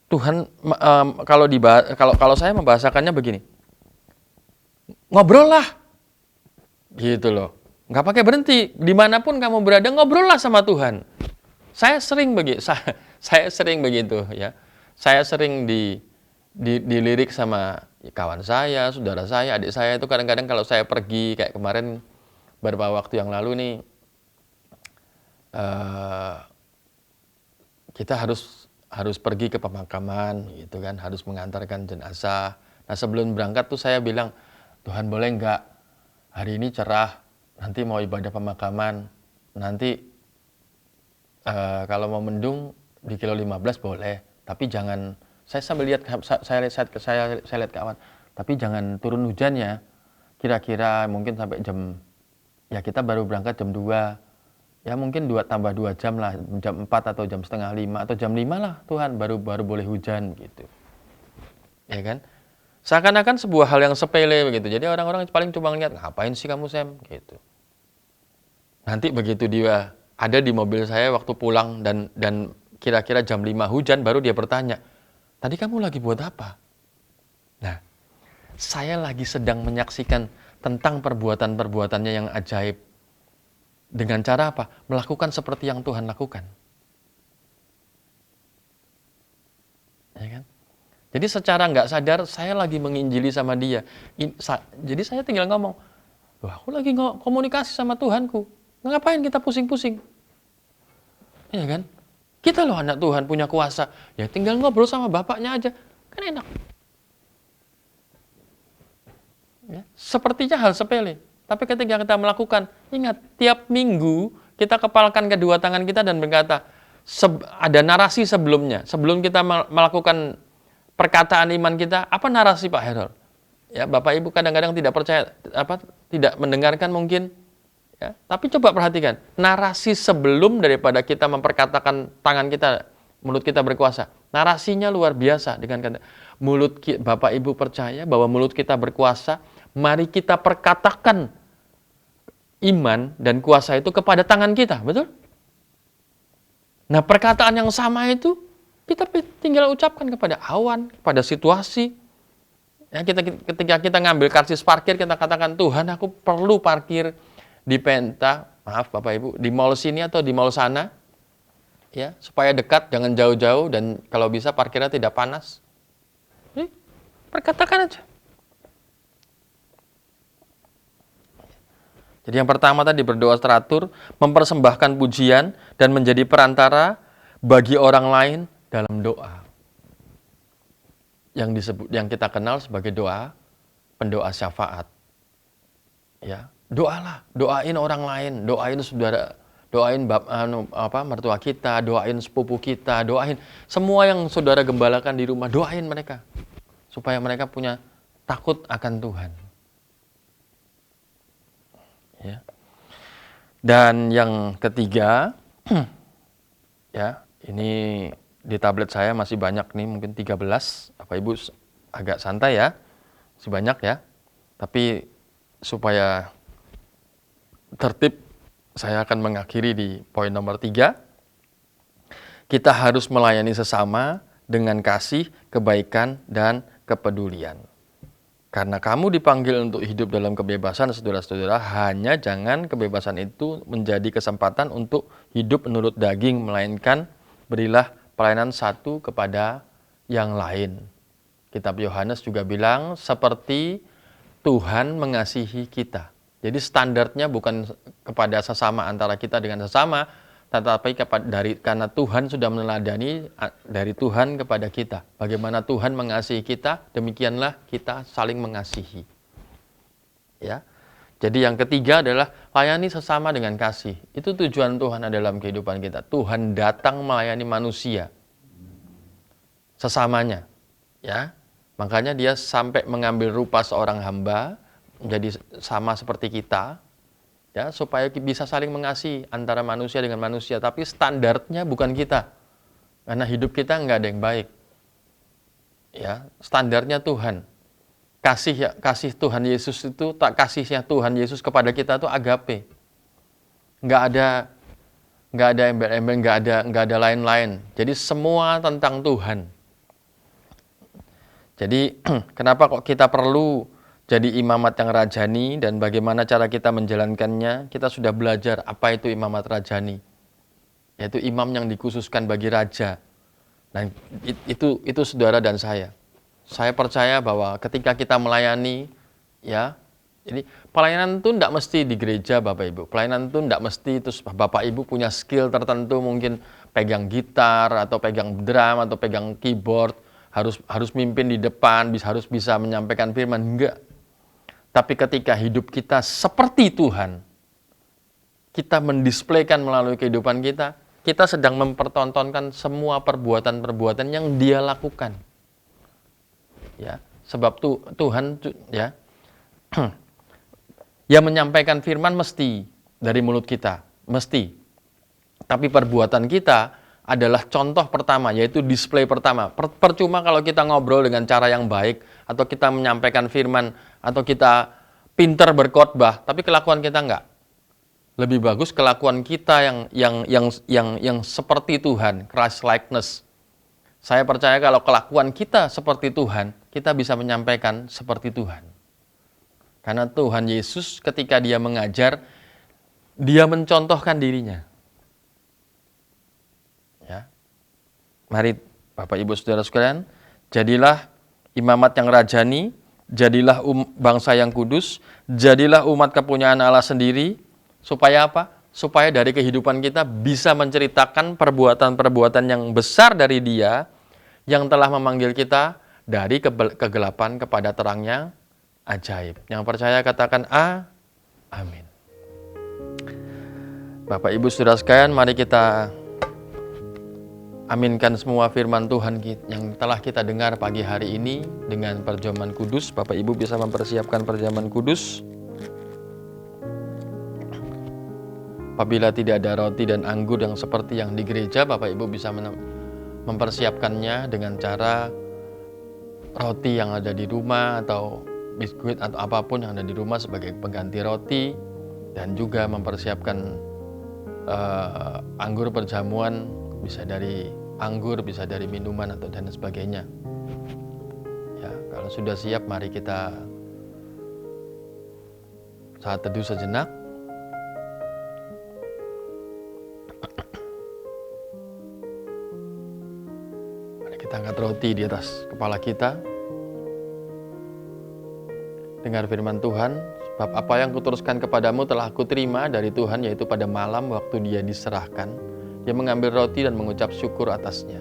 Speaker 4: Tuhan kalau saya membahasakannya begini, ngobrol lah, gitu loh, nggak pakai berhenti, dimanapun kamu berada ngobrol lah sama Tuhan. Saya sering begitu ya, saya sering dilirik sama kawan saya, saudara saya, adik saya itu kadang-kadang kalau saya pergi kayak kemarin beberapa waktu yang lalu nih. Kita harus pergi ke pemakaman gitu kan, harus mengantarkan jenazah. Nah sebelum berangkat tuh saya bilang, Tuhan boleh nggak hari ini cerah, nanti mau ibadah pemakaman, nanti kalau mau mendung di kilo 15 boleh, tapi jangan, saya sambil lihat, saya lihat kawan, tapi jangan turun hujan ya, kira-kira mungkin sampai ya kita baru berangkat jam 2, ya mungkin 2 tambah 2 jam lah, jam 4 atau jam setengah 5 atau jam 5 lah Tuhan baru boleh hujan gitu. Ya kan? Seakan-akan sebuah hal yang sepele begitu. Jadi orang-orang paling cuma lihat, ngapain sih kamu Sam gitu. Nanti begitu dia ada di mobil saya waktu pulang dan kira-kira jam 5 hujan baru dia bertanya, "Tadi kamu lagi buat apa?" Nah, saya lagi sedang menyaksikan tentang perbuatan-perbuatannya yang ajaib. Dengan cara apa? Melakukan seperti yang Tuhan lakukan. Ya kan? Jadi secara nggak sadar saya lagi menginjili sama dia. Jadi saya tinggal ngomong, "Loh, aku lagi komunikasi sama Tuhanku. Ngapain kita pusing-pusing?" Ya kan? Kita loh anak Tuhan punya kuasa. Ya tinggal ngobrol sama bapaknya aja. Kan enak. Ya, sepertinya hal sepele. Tapi ketika kita melakukan, ingat, tiap minggu kita kepalkan kedua tangan kita dan berkata, ada narasi sebelumnya. Sebelum kita melakukan perkataan iman kita, apa narasi Pak Herol? Ya, Bapak Ibu kadang-kadang tidak percaya, tidak mendengarkan mungkin. Ya, tapi coba perhatikan, narasi sebelum daripada kita memperkatakan tangan kita, mulut kita berkuasa. Narasinya luar biasa dengan kata, Bapak Ibu percaya bahwa mulut kita berkuasa, mari kita perkatakan iman dan kuasa itu kepada tangan kita, betul? Nah, perkataan yang sama itu kita tinggal ucapkan kepada awan, kepada situasi. Ya, ketika kita ngambil karcis parkir, kita katakan, Tuhan aku perlu parkir di Penta, maaf Bapak Ibu, di mall sini atau di mall sana, ya supaya dekat, jangan jauh-jauh, dan kalau bisa parkirnya tidak panas. Jadi, perkatakan aja. Jadi yang pertama tadi berdoa teratur, mempersembahkan pujian, dan menjadi perantara bagi orang lain dalam doa. Yang kita kenal sebagai doa, pendoa syafaat. Ya, doalah, doain orang lain, doain saudara, doain mertua kita, doain sepupu kita, doain semua yang saudara gembalakan di rumah, doain mereka supaya mereka punya takut akan Tuhan. Ya. Dan yang ketiga, ya, ini di tablet saya masih banyak nih, mungkin 13. Bapak Ibu agak santai ya, masih banyak ya. Tapi supaya tertib, saya akan mengakhiri di poin nomor 3. Kita harus melayani sesama dengan kasih, kebaikan, dan kepedulian. Karena kamu dipanggil untuk hidup dalam kebebasan, saudara-saudara, hanya jangan kebebasan itu menjadi kesempatan untuk hidup menurut daging, melainkan berilah pelayanan satu kepada yang lain. Kitab Yohanes juga bilang, seperti Tuhan mengasihi kita. Jadi standarnya bukan kepada sesama antara kita dengan sesama, tetapi karena Tuhan sudah meneladani dari Tuhan kepada kita. Bagaimana Tuhan mengasihi kita, demikianlah kita saling mengasihi. Ya. Jadi yang ketiga adalah layani sesama dengan kasih. Itu tujuan Tuhan dalam kehidupan kita. Tuhan datang melayani manusia sesamanya. Ya. Makanya dia sampai mengambil rupa seorang hamba, menjadi sama seperti kita, ya, supaya bisa saling mengasihi antara manusia dengan manusia. Tapi standarnya bukan kita, karena hidup kita nggak ada yang baik. Ya, standarnya Tuhan. Kasih Tuhan Yesus itu, tak kasihnya Tuhan Yesus kepada kita itu agape. Nggak ada embel-embel, nggak ada lain-lain. Jadi semua tentang Tuhan. Jadi kenapa kok kita perlu jadi imamat yang rajani dan bagaimana cara kita menjalankannya? Kita sudah belajar apa itu imamat rajani, yaitu imam yang dikhususkan bagi raja. Nah, itu saudara dan saya. Saya percaya bahwa ketika kita melayani, ya, jadi pelayanan itu tidak mesti di gereja, Bapak Ibu. Pelayanan itu tidak mesti terus Bapak Ibu punya skill tertentu, mungkin pegang gitar atau pegang drum atau pegang keyboard, harus mimpin di depan, harus bisa menyampaikan firman. Enggak. Tapi ketika hidup kita seperti Tuhan, kita mendisplaykan melalui kehidupan kita, kita sedang mempertontonkan semua perbuatan-perbuatan yang Dia lakukan. Ya, sebab Tuhan, ya, yang menyampaikan firman mesti dari mulut kita, mesti. Tapi perbuatan kita adalah contoh pertama, yaitu display pertama. Percuma kalau kita ngobrol dengan cara yang baik, atau kita menyampaikan firman, atau kita pinter berkhotbah, tapi kelakuan kita enggak. Lebih bagus kelakuan kita yang seperti Tuhan, Christ likeness. Saya percaya kalau kelakuan kita seperti Tuhan, kita bisa menyampaikan seperti Tuhan. Karena Tuhan Yesus ketika Dia mengajar, Dia mencontohkan dirinya. Ya. Mari Bapak Ibu Saudara sekalian, jadilah imamat yang rajani, jadilah bangsa yang kudus, jadilah umat kepunyaan Allah sendiri, supaya apa? Supaya dari kehidupan kita bisa menceritakan perbuatan-perbuatan yang besar dari Dia, yang telah memanggil kita dari kegelapan kepada terangnya ajaib. Yang percaya katakan amin. Bapak Ibu Saudara sekalian, mari kita aminkan semua firman Tuhan yang telah kita dengar pagi hari ini dengan perjamuan kudus. Bapak Ibu bisa mempersiapkan perjamuan kudus. Apabila tidak ada roti dan anggur yang seperti yang di gereja, Bapak Ibu bisa mempersiapkannya dengan cara roti yang ada di rumah atau biskuit atau apapun yang ada di rumah sebagai pengganti roti, dan juga mempersiapkan anggur perjamuan, bisa dari anggur, bisa dari minuman atau dan sebagainya. Ya, kalau sudah siap, mari kita saat teduh sejenak. Mari kita angkat roti di atas kepala kita. Dengar firman Tuhan, sebab apa yang kuteruskan kepadamu telah aku terima dari Tuhan, yaitu pada malam waktu Dia diserahkan, Dia mengambil roti dan mengucap syukur atasnya,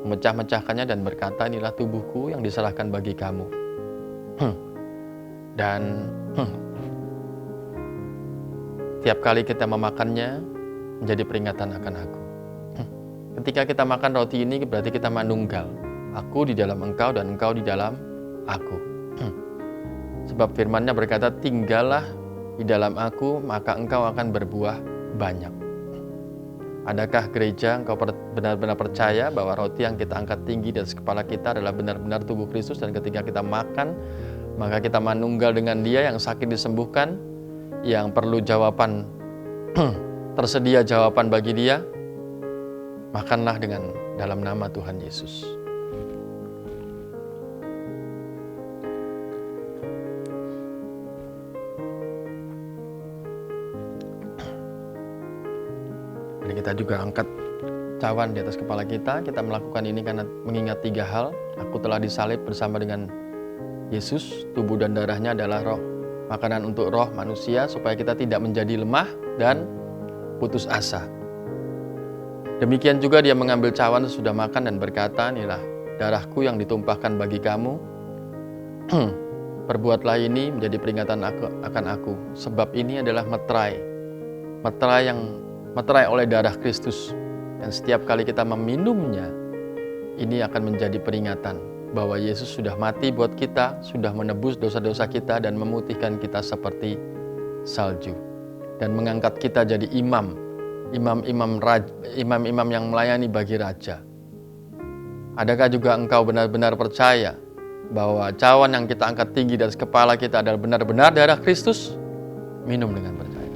Speaker 4: memecah-mecahkannya dan berkata, inilah tubuhku yang diserahkan bagi kamu. Dan tiap kali kita memakannya menjadi peringatan akan aku. Ketika kita makan roti ini berarti kita manunggal. Aku di dalam engkau dan engkau di dalam aku. Sebab firman-Nya berkata, tinggallah di dalam aku, maka engkau akan berbuah banyak. Adakah gereja engkau benar-benar percaya bahwa roti yang kita angkat tinggi dari kepala kita adalah benar-benar tubuh Kristus, dan ketika kita makan, maka kita manunggal dengan Dia yang sakit disembuhkan, yang perlu jawaban, tersedia jawaban bagi dia? Makanlah dengan dalam nama Tuhan Yesus. Kita juga angkat cawan di atas kepala kita. Kita melakukan ini karena mengingat 3 hal. Aku telah disalib bersama dengan Yesus. Tubuh dan darahnya adalah roh, makanan untuk roh manusia, supaya kita tidak menjadi lemah dan putus asa. Demikian juga Dia mengambil cawan sesudah makan dan berkata, inilah darahku yang ditumpahkan bagi kamu. Perbuatlah ini menjadi peringatan akan aku. Sebab ini adalah meterai oleh darah Kristus, dan setiap kali kita meminumnya, ini akan menjadi peringatan bahwa Yesus sudah mati buat kita, sudah menebus dosa-dosa kita dan memutihkan kita seperti salju. Dan mengangkat kita jadi imam-imam yang melayani bagi raja. Adakah juga engkau benar-benar percaya bahwa cawan yang kita angkat tinggi dari kepala kita adalah benar-benar darah Kristus? Minum dengan percaya.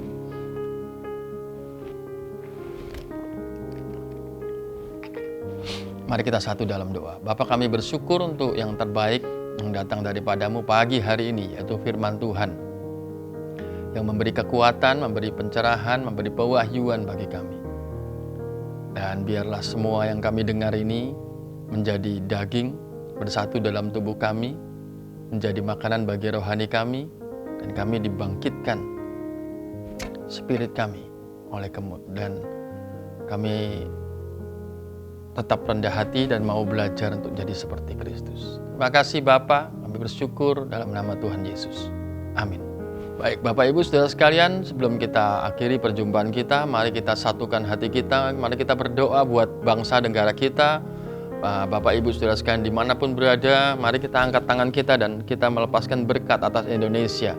Speaker 4: Mari kita satu dalam doa. Bapa, kami bersyukur untuk yang terbaik yang datang daripadamu pagi hari ini, yaitu firman Tuhan yang memberi kekuatan, memberi pencerahan, memberi pewahyuan bagi kami. Dan biarlah semua yang kami dengar ini menjadi daging bersatu dalam tubuh kami, menjadi makanan bagi rohani kami, dan kami dibangkitkan spirit kami oleh Kemud, dan kami tetap rendah hati dan mau belajar untuk jadi seperti Kristus. Terima kasih Bapa, kami bersyukur dalam nama Tuhan Yesus. Amin. Baik Bapak Ibu Saudara sekalian, sebelum kita akhiri perjumpaan kita, mari kita satukan hati kita, mari kita berdoa buat bangsa negara kita. Bapak Ibu Saudara sekalian dimanapun berada, mari kita angkat tangan kita dan kita melepaskan berkat atas Indonesia.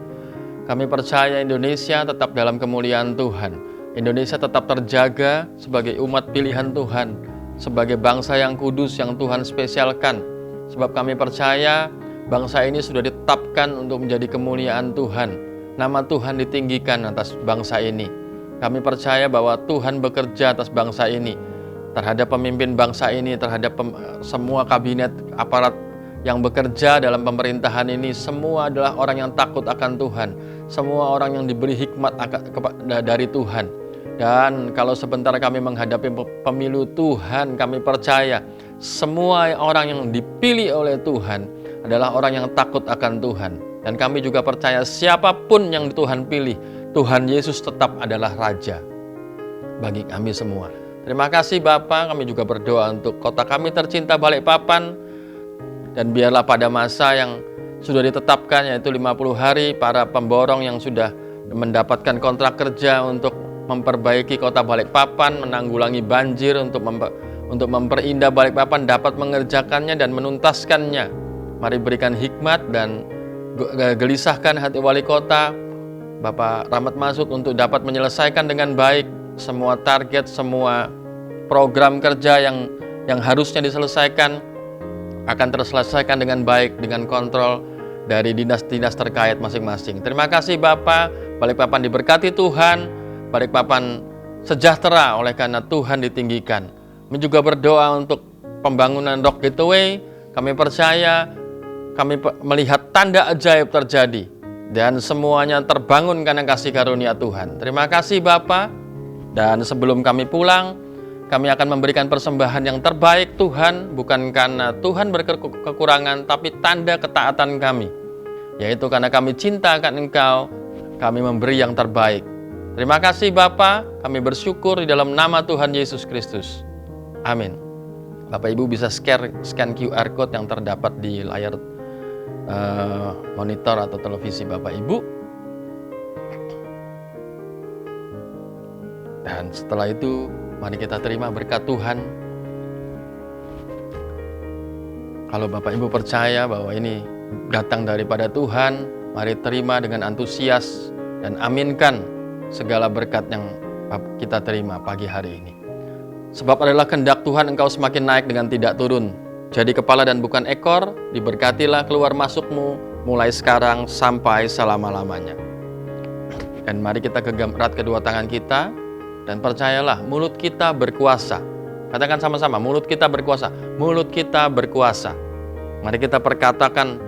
Speaker 4: Kami percaya Indonesia tetap dalam kemuliaan Tuhan. Indonesia tetap terjaga sebagai umat pilihan Tuhan, sebagai bangsa yang kudus yang Tuhan spesialkan. Sebab kami percaya bangsa ini sudah ditetapkan untuk menjadi kemuliaan Tuhan. Nama Tuhan ditinggikan atas bangsa ini. Kami percaya bahwa Tuhan bekerja atas bangsa ini, terhadap pemimpin bangsa ini, terhadap semua kabinet aparat yang bekerja dalam pemerintahan ini. Semua adalah orang yang takut akan Tuhan. Semua orang yang diberi hikmat dari Tuhan. Dan kalau sebentar kami menghadapi pemilu Tuhan, kami percaya semua orang yang dipilih oleh Tuhan adalah orang yang takut akan Tuhan. Dan kami juga percaya siapapun yang Tuhan pilih, Tuhan Yesus tetap adalah Raja bagi kami semua. Terima kasih Bapa, kami juga berdoa untuk kota kami tercinta Balikpapan. Dan biarlah pada masa yang sudah ditetapkan, yaitu 50 hari, para pemborong yang sudah mendapatkan kontrak kerja untuk memperbaiki kota Balikpapan, menanggulangi banjir, untuk memperindah Balikpapan dapat mengerjakannya dan menuntaskannya. Mari berikan hikmat dan gelisahkan hati wali kota Bapak Rahmat Masud untuk dapat menyelesaikan dengan baik semua target, semua program kerja yang harusnya diselesaikan akan terselesaikan dengan baik dengan kontrol dari dinas-dinas terkait masing-masing. Terima kasih Bapak, Balikpapan diberkati Tuhan. Balikpapan sejahtera oleh karena Tuhan ditinggikan. Kami juga berdoa untuk pembangunan Rock Gateway. Kami percaya, kami melihat tanda ajaib terjadi dan semuanya terbangun karena kasih karunia Tuhan. Terima kasih Bapa. Dan sebelum kami pulang, kami akan memberikan persembahan yang terbaik Tuhan, bukan karena Tuhan berkekurangan, tapi tanda ketaatan kami, yaitu karena kami cinta akan Engkau, kami memberi yang terbaik. Terima kasih Bapa, kami bersyukur di dalam nama Tuhan Yesus Kristus. Amin. Bapak Ibu bisa scan QR code yang terdapat di layar monitor atau televisi Bapak Ibu. Dan setelah itu, mari kita terima berkat Tuhan. Kalau Bapak Ibu percaya bahwa ini datang daripada Tuhan, mari terima dengan antusias dan aminkan segala berkat yang kita terima pagi hari ini. Sebab adalah kehendak Tuhan engkau semakin naik dengan tidak turun. Jadi kepala dan bukan ekor, diberkatilah keluar masukmu mulai sekarang sampai selama-lamanya. Dan mari kita genggam erat kedua tangan kita dan percayalah mulut kita berkuasa. Katakan sama-sama, mulut kita berkuasa. Mulut kita berkuasa. Mari kita perkatakan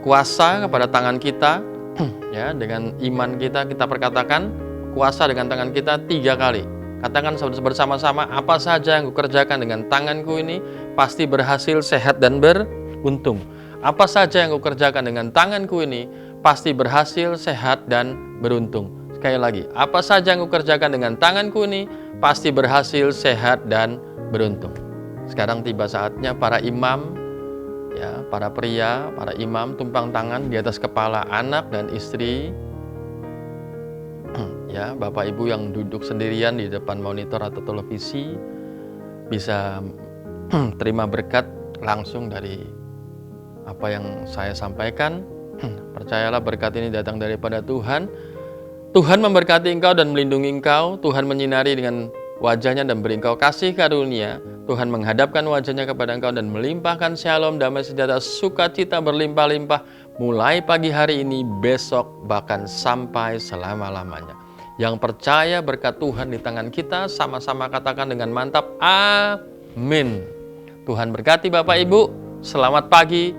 Speaker 4: kuasa kepada tangan kita. Ya, dengan iman kita perkatakan kuasa dengan tangan kita 3 kali. Katakan bersama-sama, apa saja yang kukerjakan dengan tanganku ini pasti berhasil, sehat dan beruntung. Apa saja yang kukerjakan dengan tanganku ini pasti berhasil, sehat dan beruntung. Sekali lagi, apa saja yang kukerjakan dengan tanganku ini pasti berhasil, sehat dan beruntung. Sekarang tiba saatnya para imam, ya, para pria, para imam tumpang tangan di atas kepala anak dan istri. Ya, Bapak Ibu yang duduk sendirian di depan monitor atau televisi bisa terima berkat langsung dari apa yang saya sampaikan. Percayalah berkat ini datang daripada Tuhan. Tuhan memberkati engkau dan melindungi engkau. Tuhan menyinari dengan wajahnya dan beri engkau kasih karunia. Tuhan menghadapkan wajahnya kepada engkau dan melimpahkan shalom, damai sejahtera, sukacita berlimpah-limpah mulai pagi hari ini, besok, bahkan sampai selama-lamanya. Yang percaya berkat Tuhan di tangan kita, sama-sama katakan dengan mantap, amin. Tuhan berkati Bapak Ibu, selamat pagi,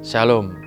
Speaker 4: shalom.